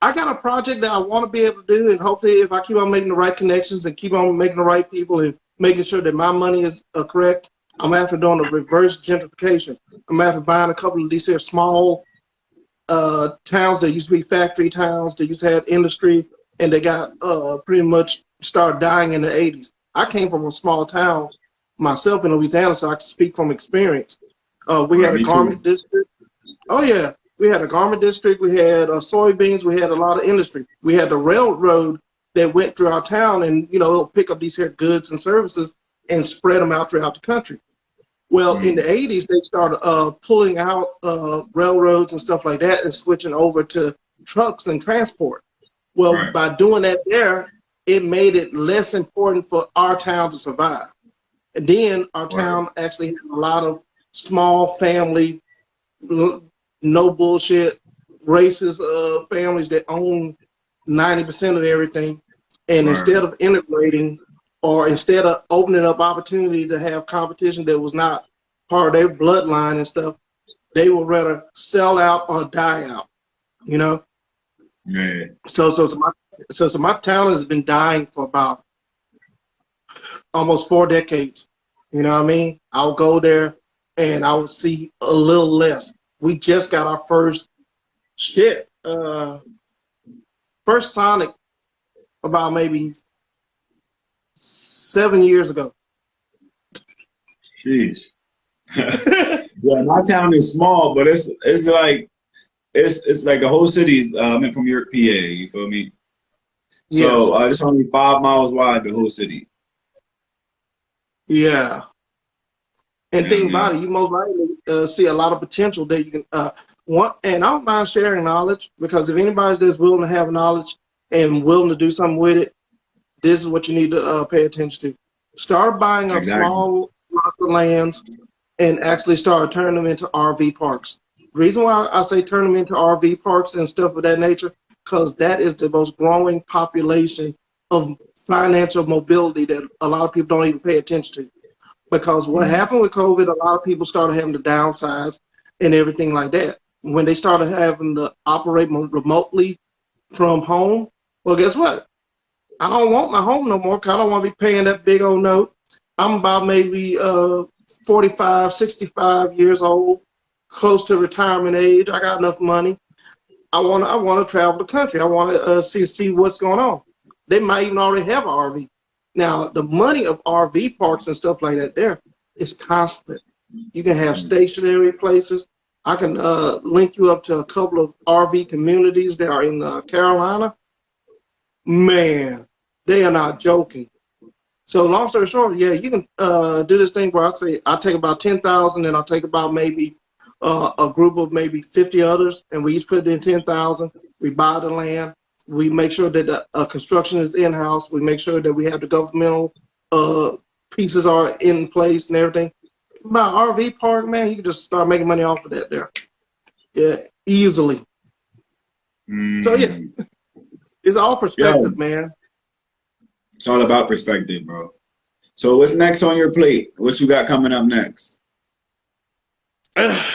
I got a project that I want to be able to do, and hopefully, if I keep on making the right connections and keep on making the right people and making sure that my money is correct, I'm after doing a reverse gentrification. I'm after buying a couple of these here small towns that used to be factory towns, that used to have industry, and they got pretty much started dying in the 80s. I came from a small town myself in Louisiana, so I can speak from experience. We had a garment district. Oh yeah, we had a garment district. We had soybeans. We had a lot of industry. We had the railroad that went through our town, and it'll pick up these here goods and services and spread them out throughout the country. Well, in the 80s, they started pulling out railroads and stuff like that and switching over to trucks and transport. Well, by doing that there, it made it less important for our town to survive. And then our town actually had a lot of small family, no bullshit, racist families that own 90% of everything. And instead of integrating, or instead of opening up opportunity to have competition that was not part of their bloodline and stuff, they would rather sell out or die out, Yeah. So my town has been dying for about almost 4 decades. You know what I mean? I'll go there and I will see a little less. We just got our first Sonic about maybe 7 years ago. Jeez. Yeah, my town is small, but it's like it's like the whole city's I'm from York, PA. You feel me? Yes. So it's only 5 miles wide, the whole city. Yeah. And Yeah, think man. about it, you most likely see a lot of potential that you can and I don't mind sharing knowledge, because if anybody's that's willing to have knowledge and willing to do something with it, this is what you need to pay attention to. Start buying up Exactly. small lots of lands and actually start turning them into RV parks. The reason why I say turn them into RV parks and stuff of that nature, because that is the most growing population of financial mobility that a lot of people don't even pay attention to. Because what happened with COVID, a lot of people started having to downsize and everything like that. When they started having to operate remotely from home, well, guess what? I don't want my home no more, because I don't want to be paying that big old note. I'm about maybe 45, 65 years old, close to retirement age. I got enough money. I want to travel the country. I want to see what's going on. They might even already have an RV. Now, the money of RV parks and stuff like that there is constant. You can have stationary places. I can link you up to a couple of RV communities that are in Carolina. Man, they are not joking. So long story short, yeah, you can do this thing where I take about 10,000 and I'll take about maybe a group of maybe 50 others, and we each put in 10,000. We buy the land. We make sure that the construction is in-house. We make sure that we have the governmental pieces are in place and everything. About RV park, man, you can just start making money off of that there. Yeah, easily. So yeah, it's all perspective, man. It's all about perspective, bro. So what's next on your plate? What you got coming up next?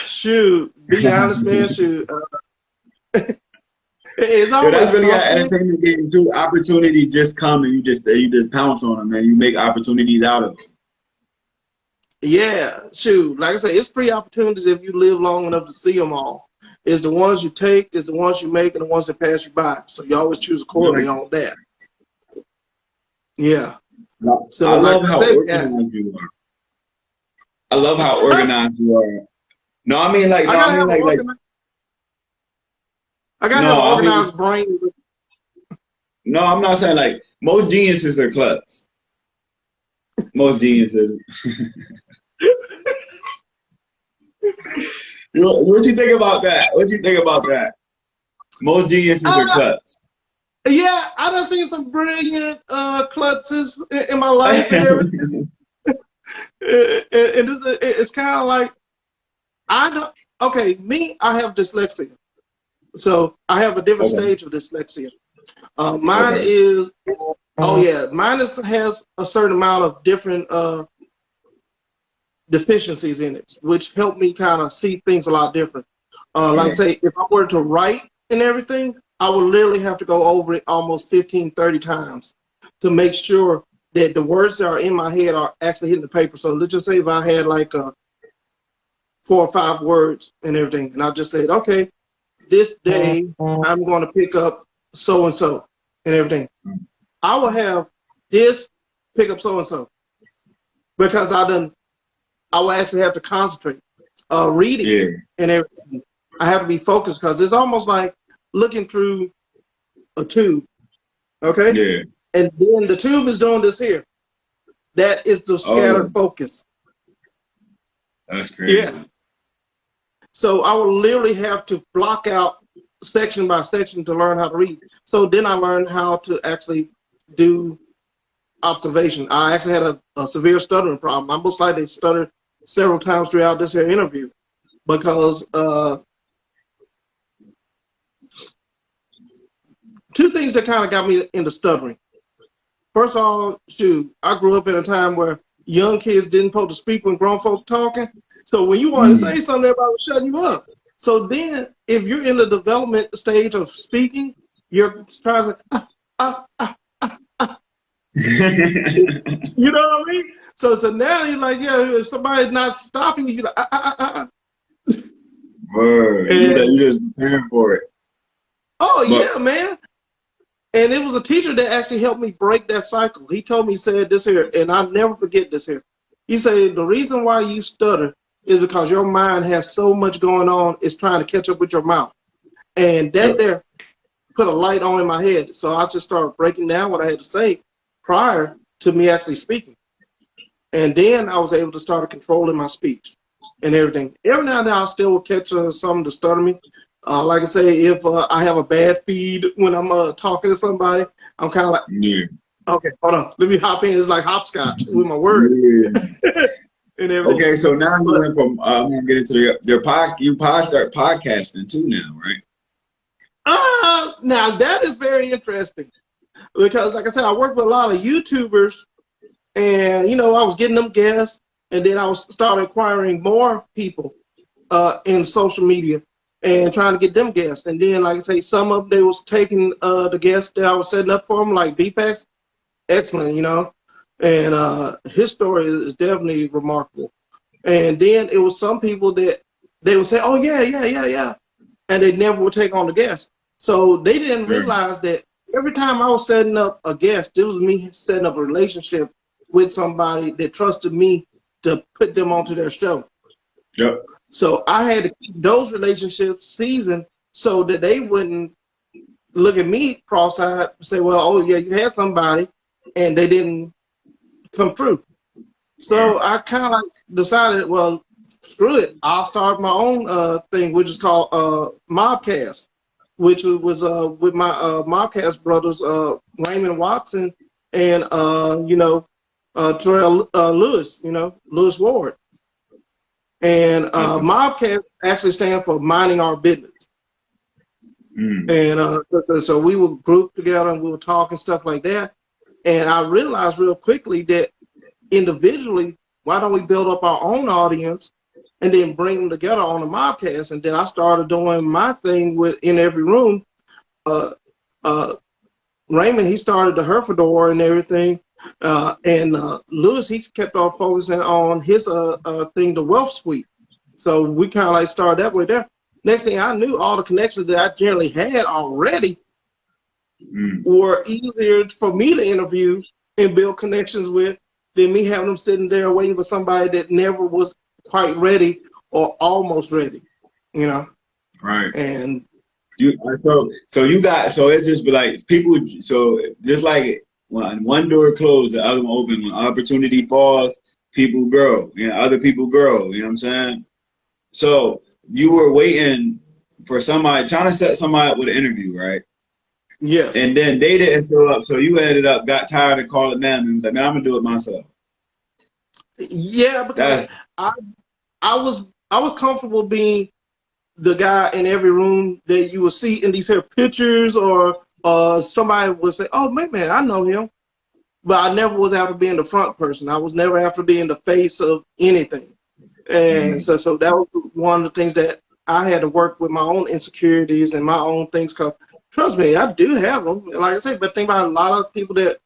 Shoot, be honest, man. Shoot, it's always that's really an something. entertainment game too. Opportunities just come and you just pounce on them and you make opportunities out of them. Yeah, shoot. Like I said, it's free opportunities if you live long enough to see them all. It's the ones you take, it's the ones you make, and the ones that pass you by. So you always choose accordingly on that. Yeah. So I love how organized you are. I love how organized you are. No, I mean like, I gotta have an organized brain. No, I'm not saying like most geniuses are klutz. Most geniuses. What you think about that? What you think about that? Most geniuses are klutz. Yeah, I done seen some brilliant klutzes in my life and everything. It's kind of like, I have dyslexia. So I have a different stage of dyslexia. Mine is, mine has a certain amount of different deficiencies in it, which help me kind of see things a lot different. Like say, if I were to write and everything, I would literally have to go over it almost 15, 30 times to make sure that the words that are in my head are actually hitting the paper. So let's just say if I had like 4 or 5 words and everything, and I just said, okay, this day I'm going to pick up so-and-so and everything. I will have this pick up so-and-so because I will actually have to concentrate. Reading and everything, I have to be focused because it's almost like looking through a tube, okay? Yeah. And then the tube is doing this here. That is the scattered focus. That's crazy. Yeah. So I will literally have to block out section by section to learn how to read. So then I learned how to actually do observation. I actually had a severe stuttering problem. I most likely stuttered several times throughout this here interview because 2 things that kind of got me into stuttering. First of all, I grew up in a time where young kids didn't supposed to speak when grown folks talking. So when you want to say something, everybody was shutting you up. So then if you're in the development stage of speaking, you're trying to, you know what I mean? So now you're like, yeah, if somebody's not stopping you, you're like, Word. You just preparing for it. Oh, yeah, man. And it was a teacher that actually helped me break that cycle. He told me, he said this here, and I'll never forget this here. He said, the reason why you stutter is because your mind has so much going on, it's trying to catch up with your mouth. And that there put a light on in my head. So I just started breaking down what I had to say prior to me actually speaking. And then I was able to start controlling my speech and everything. Every now and then I still will catch something to stutter me. Like I say, if I have a bad feed when I'm talking to somebody, I'm kind of like, okay, hold on, let me hop in. It's like hopscotch with my words. And everything. Okay, so now you went from I'm gonna get into you start podcasting too now, right? Now that is very interesting because, like I said, I work with a lot of YouTubers, and I was getting them guests, and then I was started acquiring more people in social media and trying to get them guests. And then, like I say, some of them, they was taking the guests that I was setting up for them, like BFAX, excellent, and his story is definitely remarkable. And then it was some people that they would say, oh yeah, and they never would take on the guest. So they didn't realize that every time I was setting up a guest, it was me setting up a relationship with somebody that trusted me to put them onto their show. Yep. So I had to keep those relationships seasoned so that they wouldn't look at me cross-eyed and say, well, oh yeah, you had somebody and they didn't come through. So I kind of decided, well, screw it. I'll start my own thing, which is called Mobcast, which was with my Mobcast brothers, Raymond Watson and, Terrell Lewis, Lewis Ward. And Mobcast actually stands for Minding Our Business. And so we would group together and we would talk and stuff like that. And I realized real quickly that individually, why don't we build up our own audience and then bring them together on a Mobcast? And then I started doing my thing with In Every Room. Raymond, he started the Herfador and everything. And Lewis, he kept on focusing on his thing, the Wealth Suite. So we kind of like started that way there. Next thing I knew, all the connections that I generally had already were easier for me to interview and build connections with than me having them sitting there waiting for somebody that never was quite ready or almost ready, Right. And so it's just be like people. So just like when one door closed, the other one open. When opportunity falls, people grow. Other people grow. You know what I'm saying? So you were waiting for somebody, trying to set somebody up with an interview, right? Yes. And then they didn't show up, so you got tired of calling them and was like, man, I'm gonna do it myself. Yeah, because I was comfortable being the guy in every room that you will see in these here pictures, or somebody would say, oh man, I know him. But I never was after being the front person. I was never after being the face of anything. And so that was one of the things that I had to work with, my own insecurities and my own things. Cause trust me, I do have them. Like I said, but think about a lot of people that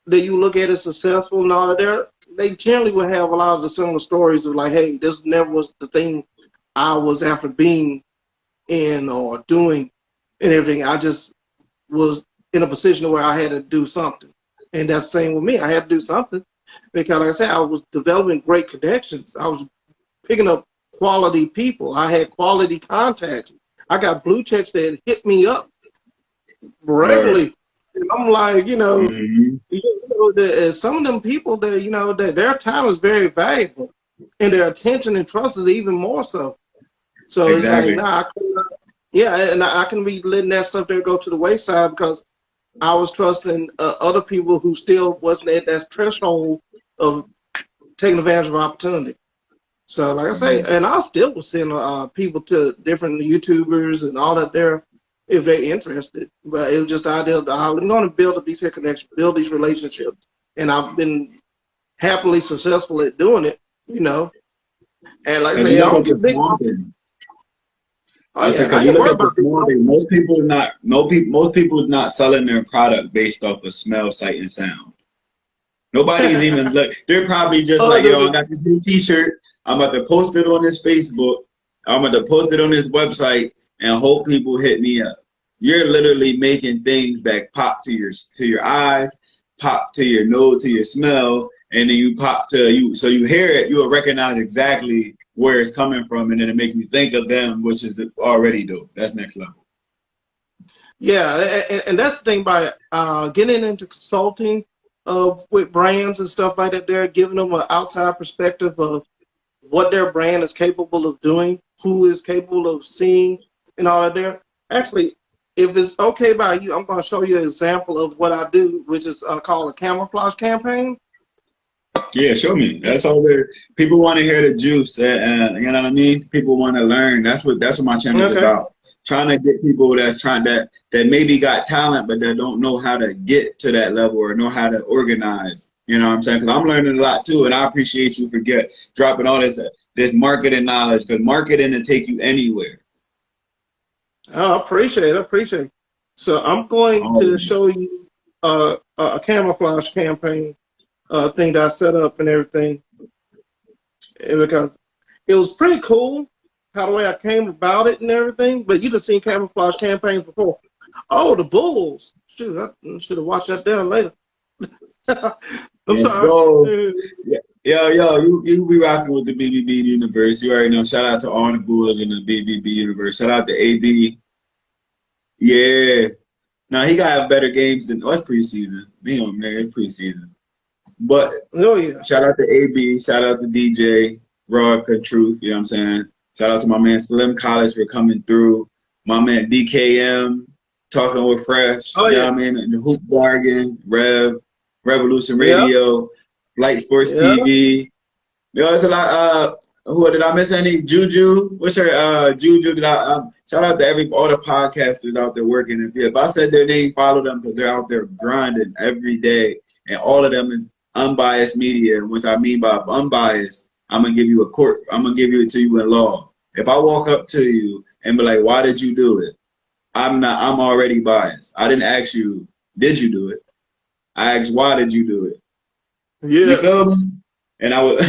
you look at as successful and all of that, they generally will have a lot of the similar stories of like, hey, this never was the thing I was after being in or doing and everything. I just was in a position where I had to do something. And that's the same with me. I had to do something because, like I said, I was developing great connections. I was picking up quality people. I had quality contacts. I got blue checks that hit me up regularly. And I'm like, some of them people that, that their time is very valuable and their attention and trust is even more so. So exactly. It's like, and I can be letting that stuff there go to the wayside because I was trusting other people who still wasn't at that threshold of taking advantage of opportunity. So, like I say, and I still will send people to different YouTubers and all that there if they're interested. But it was just the idea of I'm going to build these here connections, build these relationships. And I've been happily successful at doing it, And like I say, I don't get big. Most people is not selling their product based off of smell, sight, and sound. Nobody's even look. They're probably just I got this new T-shirt. I'm about to post it on this Facebook. I'm about to post it on this website and hope people hit me up. you're literally making things that pop to your eyes, pop to your nose, to your smell, and then you pop to you. So you hear it, you will recognize exactly where it's coming from, and then it make you think of them, which is already dope. That's next level. Yeah, and that's the thing by getting into consulting with brands and stuff like that. They're giving them an outside perspective of what their brand is capable of doing, who is capable of seeing, and all that. There, actually, if it's okay by you, I'm going to show you an example of what I do, which is called a camouflage campaign. Yeah, show me. That's all there. People want to hear the juice. You know what I mean? People want to learn. That's what my channel is about. Trying to get people that maybe got talent, but that don't know how to get to that level or know how to organize. You know what I'm saying? Because I'm learning a lot too, and I appreciate you for dropping all this marketing knowledge, because marketing will take you anywhere. Oh, I appreciate it. So I'm going to show you a camouflage campaign thing that I set up and everything, because it was pretty cool how the way I came about it and everything. But you've seen camouflage campaigns before. Oh, the Bulls! Shoot, I should have watched that down later. I'm sorry. Go. Yo, you be rocking with the BBB universe. You already know. Shout out to all the Bulls in the BBB universe. Shout out to AB. Yeah. Now he gotta have better games than what's preseason. It's preseason. But shout out to AB. Shout out to DJ Raw Truth. You know what I'm saying? Shout out to my man Slim College for coming through. My man DKM talking with Fresh. You know what I mean? The Hoop Bargain, Revolution Radio, Light Sports TV. Yo, it's a lot. Who did I miss? Any Juju? What's her Juju? Shout out to all the podcasters out there working. If I said their name, follow them, because they're out there grinding every day, and all of them is unbiased media. Which I mean by unbiased, I'm gonna give you it to you in law. If I walk up to you and be like, "Why did you do it?" I'm already biased. I didn't ask you, "Did you do it?" I asked, "Why did you do it?" Yeah. You feel me? And I was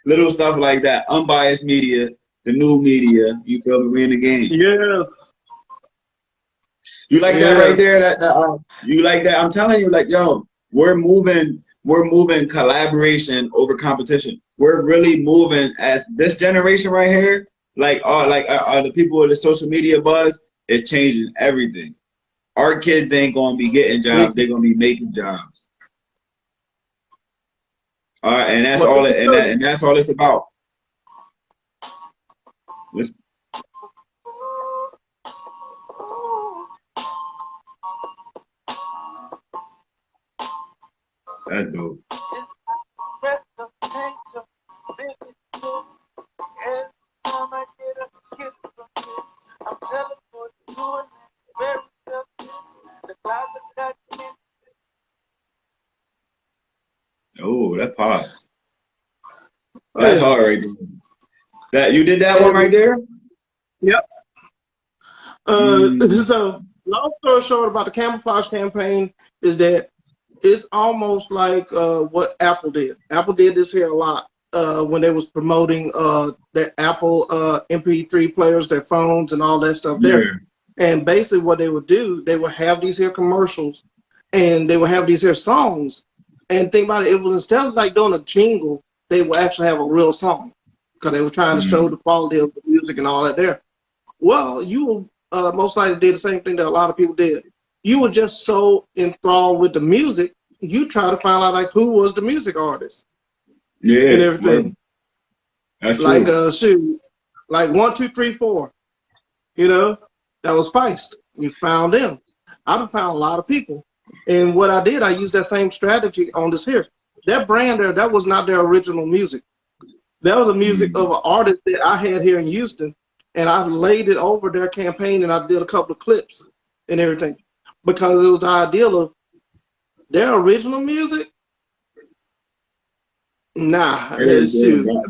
little stuff like that. Unbiased media, the new media. You feel me? We in the game. Yeah. You like that right there? You like that? I'm telling you, like, yo, we're moving collaboration over competition. We're really moving as this generation right here. The people with the social media buzz is changing everything. Our kids ain't gonna be getting jobs; they're gonna be making jobs. All right, and that's all that's all it's about. That's dope. Oh, that pause. That's hard right there. That you did that one right there? Yep. This is a long story short about the camouflage campaign is that it's almost like what Apple did. Apple did this here a lot when they was promoting their Apple MP3 players, their phones, and all that stuff there. Yeah. And basically what they would do, they would have these here commercials, and they would have these here songs. And think about it, it was instead of like doing a jingle, they would actually have a real song, because they were trying to show the quality of the music and all that there. Well, you most likely did the same thing that a lot of people did. You were just so enthralled with the music, you try to find out like who was the music artist. Yeah. And everything. That's like true. Like 1, 2, 3, 4. You know, that was Feist. You found them. I've found a lot of people. And what I did, I used that same strategy on this here. That brand there, that was not their original music. That was the music of an artist that I had here in Houston, and I laid it over their campaign, and I did a couple of clips and everything, because it was the ideal of their original music. Nah, that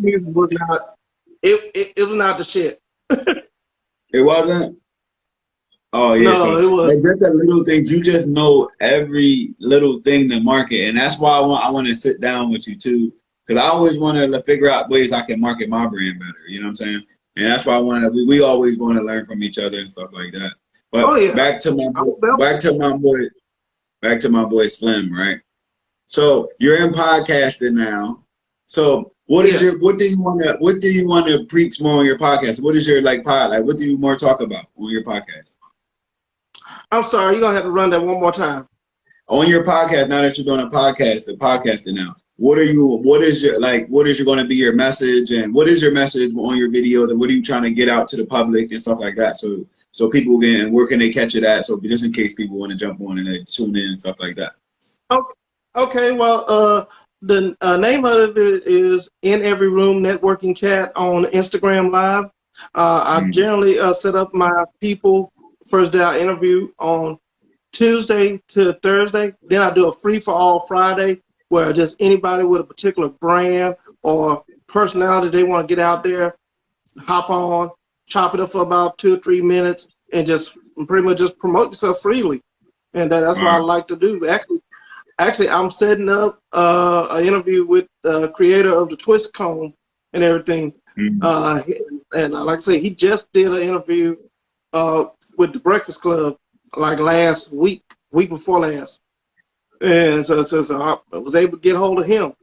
music was not. It was not the shit. It wasn't. Oh yeah, no, it was. Like just the little things. You just know every little thing to market, and that's why I want to sit down with you too, because I always want to figure out ways I can market my brand better. You know what I'm saying? And that's why we always want to learn from each other and stuff like that. But Oh yeah. back to my boy Slim, right? So you're in podcasting now. So what do you want to preach more on your podcast? What is your what do you more talk about on your podcast? I'm sorry, you're gonna have to run that one more time. On your podcast, now that you're doing a podcast, the podcasting now, what is going to be your message, and what is your message on your videos, and what are you trying to get out to the public and stuff like that? So people can, and where can they catch it at? So just in case people want to jump on and they tune in and stuff like that. Okay. Well, the name of it is In Every Room Networking Chat on Instagram Live. I generally set up my people first day I interview on Tuesday to Thursday. Then I do a free for all Friday, where just anybody with a particular brand or personality they want to get out there, hop on, chop it up for about 2 or 3 minutes, and just pretty much just promote yourself freely. And that's what I like to do. Actually, I'm setting up an interview with the creator of the Twist Cone and everything. And like I say, he just did an interview with the Breakfast Club like last week before last. And so I was able to get hold of him.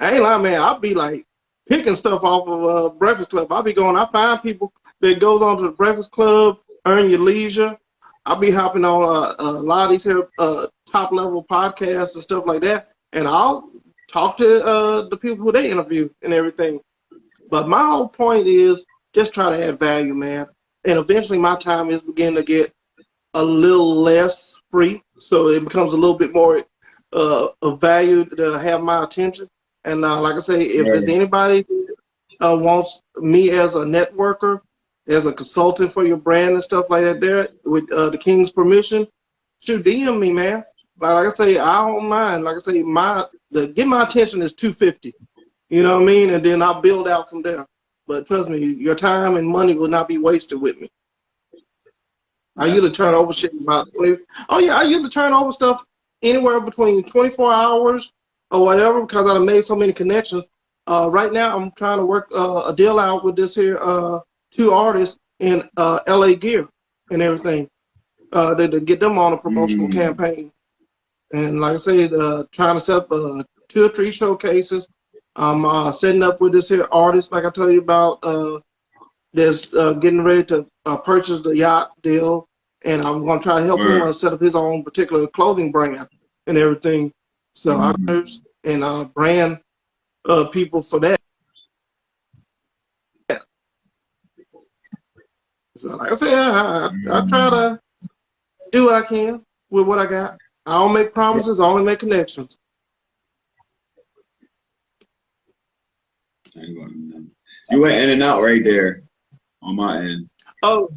I ain't lying, man. I'll be like picking stuff off of Breakfast Club. I find people that goes on to the Breakfast Club, Earn Your Leisure. I'll be hopping on a lot of these here top level podcasts and stuff like that. And I'll talk to the people who they interview and everything. But my whole point is just try to add value, man. And eventually my time is beginning to get a little less free. So it becomes a little bit more of value to have my attention. And like I say, if there's anybody wants me as a networker, as a consultant for your brand and stuff like that there, with the King's permission, shoot, DM me, man. Like I say, I don't mind. Like I say, get my attention is $250. You know what I mean? And then I'll build out from there. But trust me, your time and money will not be wasted with me. I usually turn over shit about 20. Oh yeah, I usually turn over stuff anywhere between 24 hours or whatever, because I've made so many connections. Right now, I'm trying to work a deal out with this here 2 artists in LA Gear and everything to get them on a promotional campaign. And like I said, trying to set up 2 or 3 showcases. I'm setting up with this here artist, like I told you about, that's getting ready to purchase the yacht deal. And I'm going to try to help him set up his own particular clothing brand and everything. So I and brand people for that. So like I said, I try to do what I can with what I got. I don't make promises, I only make connections. You went in and out right there on my end. Oh,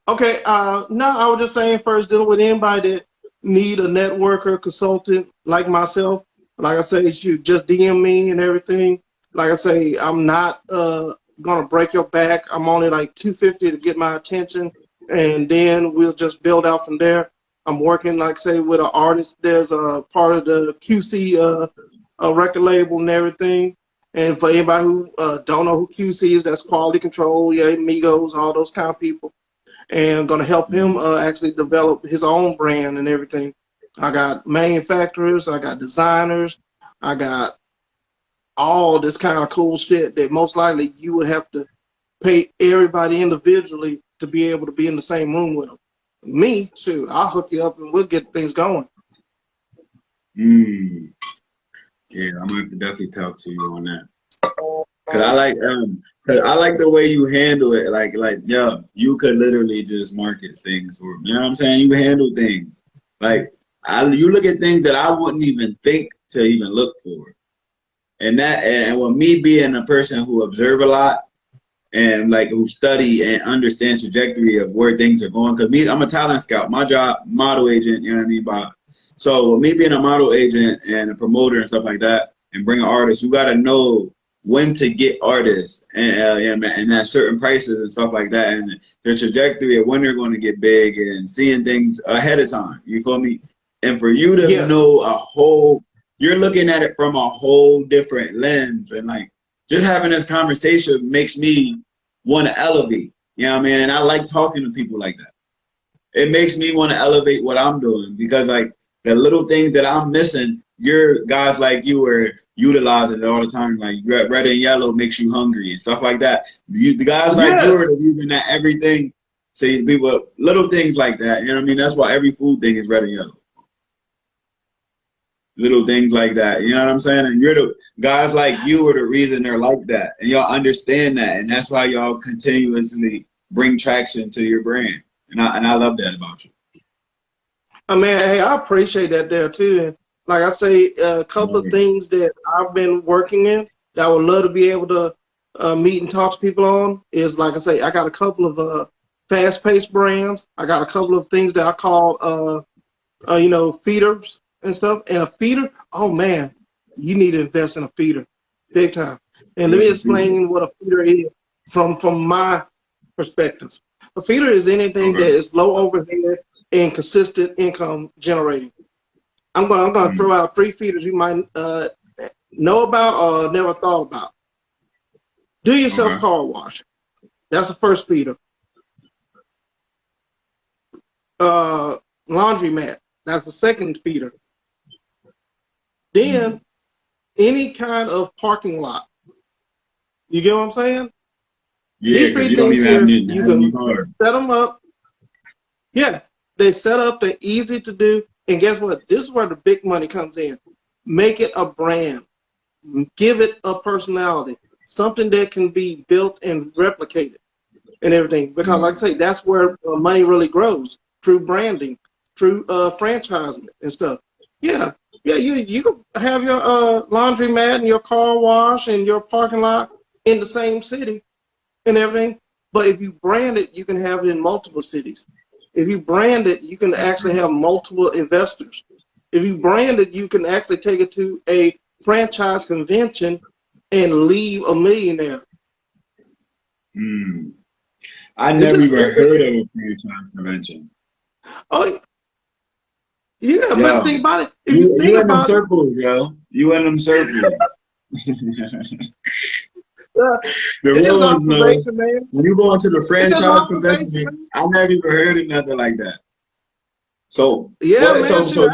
okay. No, I was just saying first, dealing with anybody that need a networker, consultant like myself. Like I say, you just DM me and everything. Like I say, I'm not gonna break your back. I'm only like $250 to get my attention, and then we'll just build out from there. I'm working, like say, with an artist. There's a part of the QC record label and everything. And for anybody who don't know who QC is, that's quality control, Migos, all those kind of people. And I'm going to help him actually develop his own brand and everything. I got manufacturers, I got designers, I got all this kind of cool shit that most likely you would have to pay everybody individually to be able to be in the same room with them. Me, shoot, I'll hook you up and we'll get things going. Yeah, I'm gonna have to definitely talk to you on that. Cause I like the way you handle it. Like, you could literally just market things, or you know what I'm saying. You handle things you look at things that I wouldn't even think to even look for, and with me being a person who observe a lot and who study and understand trajectory of where things are going. Cause I'm a talent scout. My job, model agent. You know what I mean? So with me being a model agent and a promoter and stuff like that, and bring an artist, you got to know when to get artists and at certain prices and stuff like that, and their trajectory of when they're going to get big and seeing things ahead of time. You feel me? And for you to know you're looking at it from a whole different lens, and just having this conversation makes me want to elevate. You know what I mean? And I like talking to people like that. it makes me want to elevate what I'm doing, because like the little things that I'm missing, your guys like you are utilizing it all the time. Like red and yellow makes you hungry and stuff like that. The guys like you are the reason that everything. See, people, little things like that. You know what I mean? That's why every food thing is red and yellow. Little things like that. You know what I'm saying? And you're the guys like you are the reason they're like that, and y'all understand that, and that's why y'all continuously bring traction to your brand. And I love that about you. I mean, hey, I appreciate that there too. And like I say, a couple of things that I've been working in that I would love to be able to meet and talk to people on is, like I say, I got a couple of fast-paced brands. I got a couple of things that I call, you know, feeders and stuff. And a feeder, oh man, you need to invest in a feeder, big time. And let me explain what a feeder is from my perspective. A feeder is anything that is low overhead and consistent income generating. I'm gonna throw out 3 feeders you might know about or never thought about. Do yourself car wash. That's the first feeder. Laundromat. That's the second feeder. Then any kind of parking lot. You get what I'm saying? Yeah, these 3 things here, you can set them up. Yeah, they set up. They're easy to do. And guess what? This is where the big money comes in. Make it a brand. Give it a personality. Something that can be built and replicated and everything. Because like I say, that's where money really grows. Through branding, through franchisement and stuff. Yeah, you can have your laundromat and your car wash and your parking lot in the same city and everything. But if you brand it, you can have it in multiple cities. If you brand it, you can actually have multiple investors. If you brand it, you can actually take it to a franchise convention and leave a millionaire. I never even heard of a franchise convention. Oh, yeah, but think about it. If you think in them about circles, yo. You in them circles. The real ones know. When you go into the franchise convention, I never even heard of nothing like that. So yeah, man. So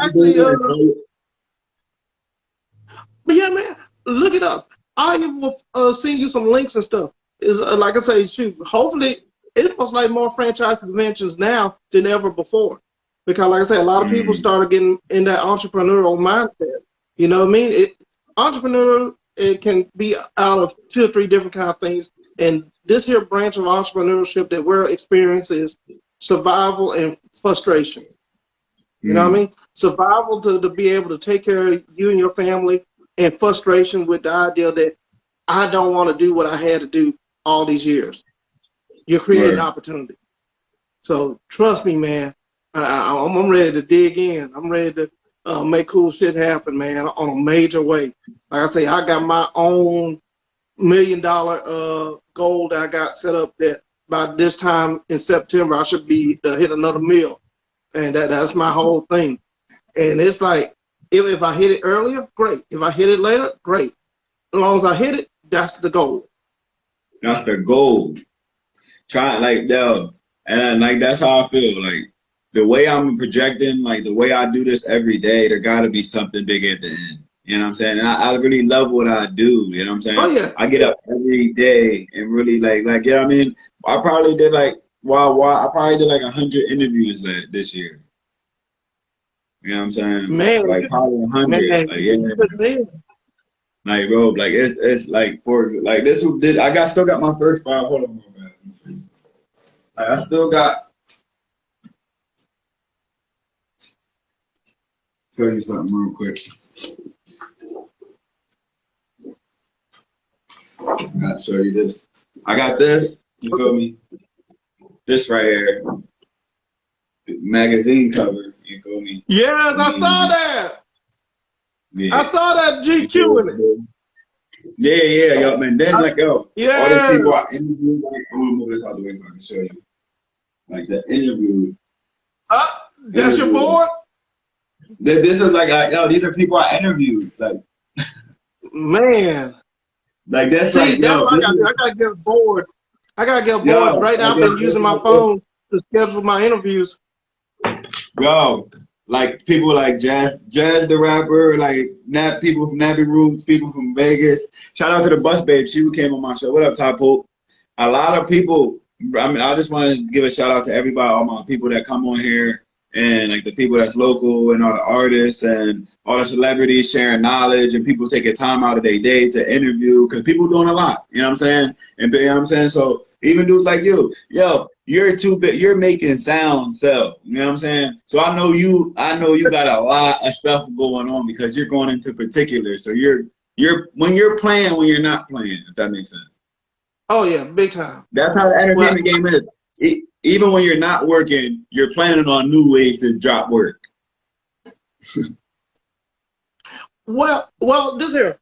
but yeah, man, look it up. I will send you some links and stuff. Is like I say, shoot. Hopefully, it looks like more franchise conventions now than ever before. Because, like I said, a lot of people started getting in that entrepreneurial mindset. You know what I mean? Entrepreneur, it can be out of 2 or 3 different kind of things. And this here branch of entrepreneurship that we're experiencing is survival and frustration. You know what I mean? Survival to be able to take care of you and your family, and frustration with the idea that I don't want to do what I had to do all these years. You're creating opportunity. So trust me, man. I'm ready to dig in. I'm ready to make cool shit happen, man, on a major way. Like I say, I got my own $1 million goal that I got set up that by this time in September, I should be hit another mill. And that's my whole thing. And it's like, if I hit it earlier, great. If I hit it later, great. As long as I hit it, that's the goal. That's the goal. Try like that. And like, that's how I feel. Like, the way I'm projecting, like the way I do this every day, there got to be something big at the end. You know what I'm saying? And I really love what I do. You know what I'm saying? Oh, yeah. I get up every day and really like, you know what I mean? I probably did like, I probably did like 100 interviews this year. You know what I'm saying? Man. Like probably 100. Man. Like, yeah. Like, bro, like it's like I still got my first 5. Hold on, man. Like, I still got. Tell you something real quick. I gotta show you this. I got this. You feel me? This right here. The magazine cover. You feel me? Yes, I saw that. Yeah. I saw that GQ in it. Yeah, yo, man. Then like, yo, all yeah. the people I interviewed, like, I'm gonna move this out the way so I can show you. Like the interview. That's your board? This is like, yo, these are people I interviewed. Like, man. Like that's See, like, yo, I gotta get a board. I gotta get a board right now. I've been using my phone to schedule my interviews. Yo, like people like Jazz the rapper, like people from Nappy Roots, people from Vegas. Shout out to the Bus Babe. She who came on my show. What up, Top Hope? A lot of people. I mean, I just want to give a shout out to everybody, all my people that come on here, and like the people that's local, and all the artists, and all the celebrities sharing knowledge, and people taking time out of their day to interview, because people doing a lot. You know what I'm saying? And you know what I'm saying? So even dudes like you, yo, you're too big. You're making sound sell. You know what I'm saying? So I know you got a lot of stuff going on because you're going into particulars. So you're when you're playing, when you're not playing, if that makes sense. Oh yeah, big time. That's how the entertainment game is. Even when you're not working, you're planning on new ways to drop work. Well, this here.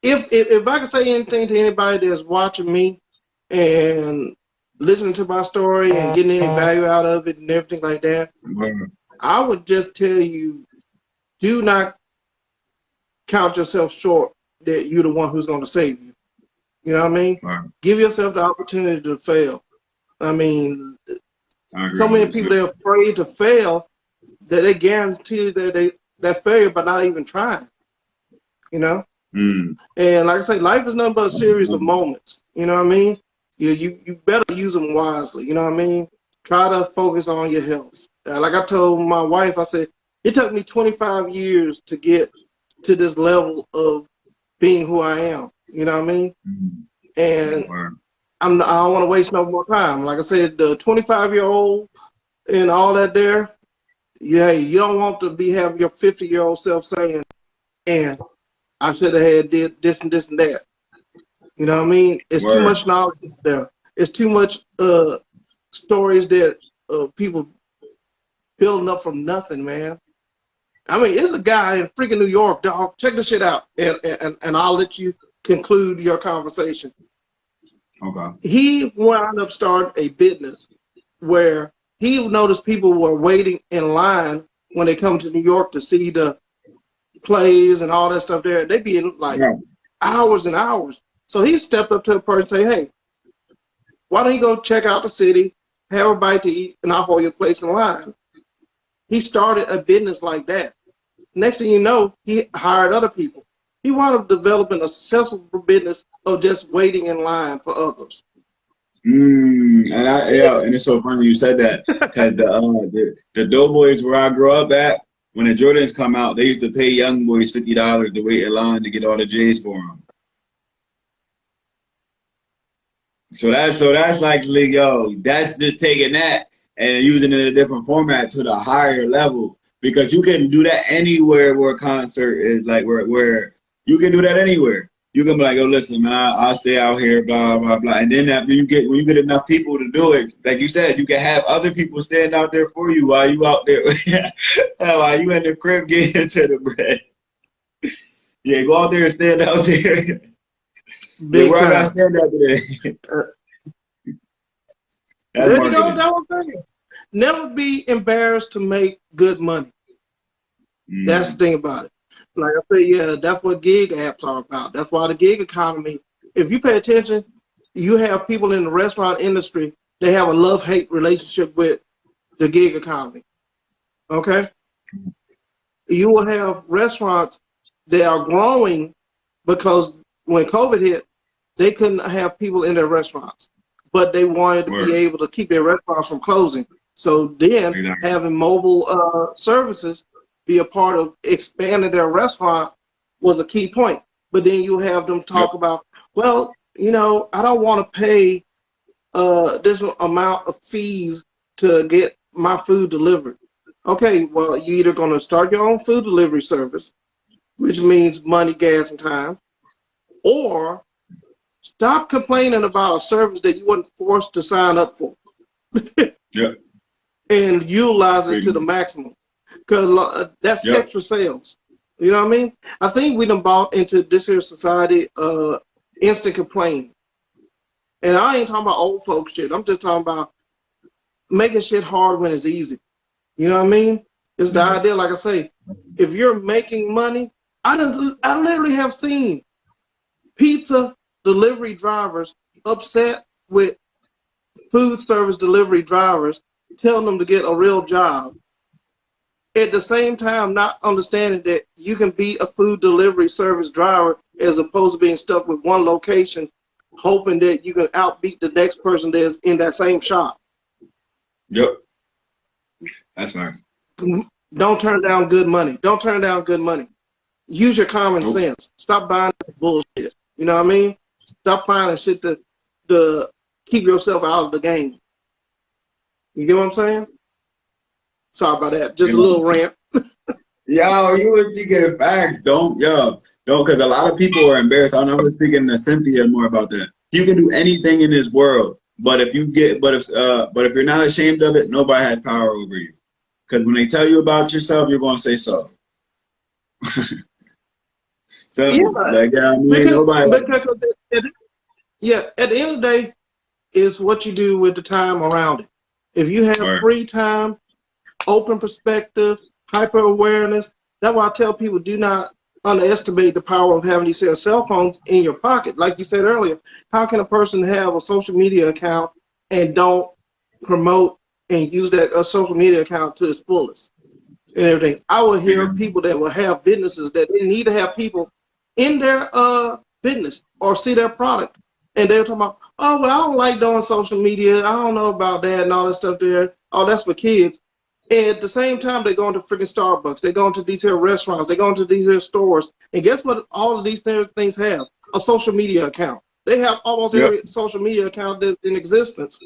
If I could say anything to anybody that's watching me and listening to my story and getting any value out of it and everything like that, I would just tell you, do not count yourself short that you're the one who's going to save you. You know what I mean? Right. Give yourself the opportunity to fail. I mean, so many people, they're afraid to fail that they guarantee that failure by not even trying. You know? And like I say, life is nothing but a series of moments. You know what I mean? You better use them wisely. You know what I mean? Try to focus on your health. Like I told my wife, I said, it took me 25 years to get to this level of being who I am. You know what I mean? And I don't want to waste no more time. Like I said, the 25-year-old and all that there, yeah, you don't want to have your 50-year-old self saying, and I should have had did this and this and that. You know what I mean? It's too much knowledge there. It's too much stories that people building up from nothing, man. I mean, it's a guy in freaking New York, dog. Check this shit out, and I'll let you conclude your conversation. Okay. He wound up starting a business where he noticed people were waiting in line when they come to New York to see the plays and all that stuff there. They'd be in like hours and hours. So he stepped up to the person and say, hey, why don't you go check out the city, have a bite to eat, and I'll hold your place in line. He started a business like that. Next thing you know, he hired other people. He wound up developing a successful business of just waiting in line for others. And it's so funny you said that, because the Doughboys where I grew up at, when the Jordans come out, they used to pay young boys $50 to wait in line to get all the J's for them. So that's like, yo, that's just taking that and using it in a different format to the higher level, because you can do that anywhere where a concert is, like where you can do that anywhere. You can be like, oh, listen, man, I'll stay out here, blah, blah, blah. And then after when you get enough people to do it, like you said, you can have other people stand out there for you while you out there, while you in the crib getting into the bread. Yeah, go out there and stand out there. Big where time. I stand out today. There you go. That was thing. Never be embarrassed to make good money. That's the thing about it. Like I say, yeah, that's what gig apps are about. That's why the gig economy, if you pay attention, you have people in the restaurant industry, they have a love-hate relationship with the gig economy. Okay? You will have restaurants that are growing because when COVID hit, they couldn't have people in their restaurants, but they wanted to be able to keep their restaurants from closing. So then having mobile services be a part of expanding their restaurant was a key point. But then you have them talk about, well, you know, I don't want to pay this amount of fees to get my food delivered. Okay, well, you're either going to start your own food delivery service, which means money, gas, and time, or stop complaining about a service that you weren't forced to sign up for. And utilize it to the maximum. Because that's extra sales. You know what I mean? I think we done bought into this here society instant complaining. And I ain't talking about old folks shit. I'm just talking about making shit hard when it's easy. You know what I mean? It's the idea, like I say, if you're making money, I literally have seen pizza delivery drivers upset with food service delivery drivers, telling them to get a real job At the same time, not understanding that you can be a food delivery service driver as opposed to being stuck with one location, hoping that you can outbeat the next person that's in that same shop. Yep. That's nice. Don't turn down good money. Don't turn down good money. Use your common sense. Stop buying bullshit. You know what I mean? Stop finding shit to keep yourself out of the game. You get what I'm saying? Sorry about that. Just a little rant. Yo, you were speaking facts. Don't, because a lot of people are embarrassed. I was speaking to Cynthia more about that. You can do anything in this world, but if you're not ashamed of it, nobody has power over you. Because when they tell you about yourself, you're going to say so. So, Yeah, like, I mean, because at the end of the day, it's what you do with the time around it. If you have free time, open perspective, hyper awareness, that's why I tell people, do not underestimate the power of having these cell phones in your pocket. Like you said earlier, how can a person have a social media account and don't promote and use that social media account to its fullest and everything? I will hear people that will have businesses that they need to have people in their business or see their product, and they're talking about, oh, well, I don't like doing social media. I don't know about that and all that stuff there. Oh, that's for kids. And at the same time, they go into freaking Starbucks. They go into detailed restaurants. They go into these stores. And guess what all of these things have? A social media account. They have almost every social media account that's in existence.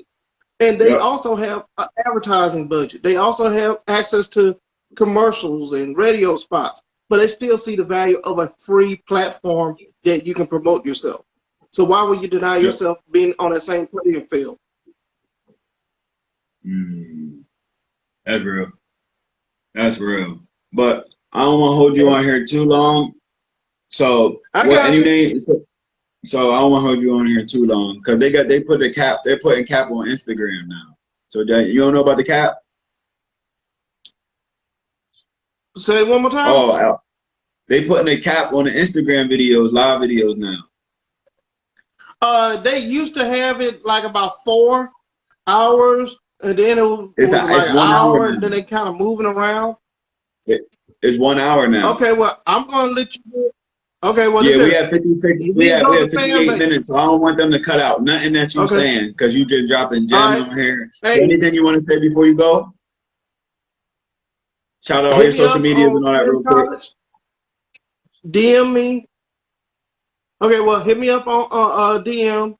And they also have an advertising budget. They also have access to commercials and radio spots. But they still see the value of a free platform that you can promote yourself. So why would you deny yourself being on that same playing field? That's real. That's real. But I don't want to hold you on here too long. So so I don't want to hold you on here too long because they're putting cap on Instagram now. So you don't know about the cap? Say it one more time. Oh, they putting a cap on the Instagram videos, live videos now. They used to have it like about 4 hours, and then it was like an hour, and then they kind of moving around. It's 1 hour now. Okay, well, I'm gonna let you. Okay, well, we have 58 minutes, so I don't want them to cut out nothing that you're saying because you just dropping gems on here. Hey, anything you want to say before you go? Shout out all your social medias and all that real quick. DM me. Okay, well, hit me up on DM.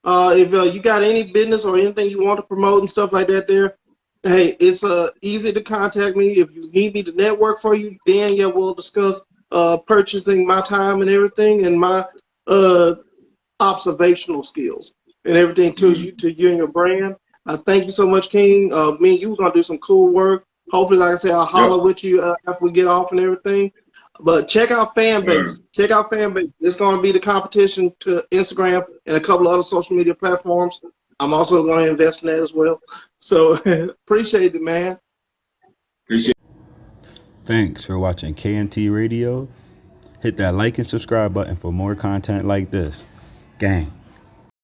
If you got any business or anything you want to promote and stuff like that there, hey, it's easy to contact me. If you need me to network for you, then we'll discuss purchasing my time and everything and my observational skills and everything to you and your brand. Thank you so much, King. Me and you were going to do some cool work. Hopefully, like I said, I'll holler with you after we get off and everything. But check out Fanbase. Check out Fanbase. It's going to be the competition to Instagram and a couple of other social media platforms. I'm also going to invest in that as well. So appreciate it, man. Appreciate it. Thanks for watching KNT Radio. Hit that like and subscribe button for more content like this. Gang.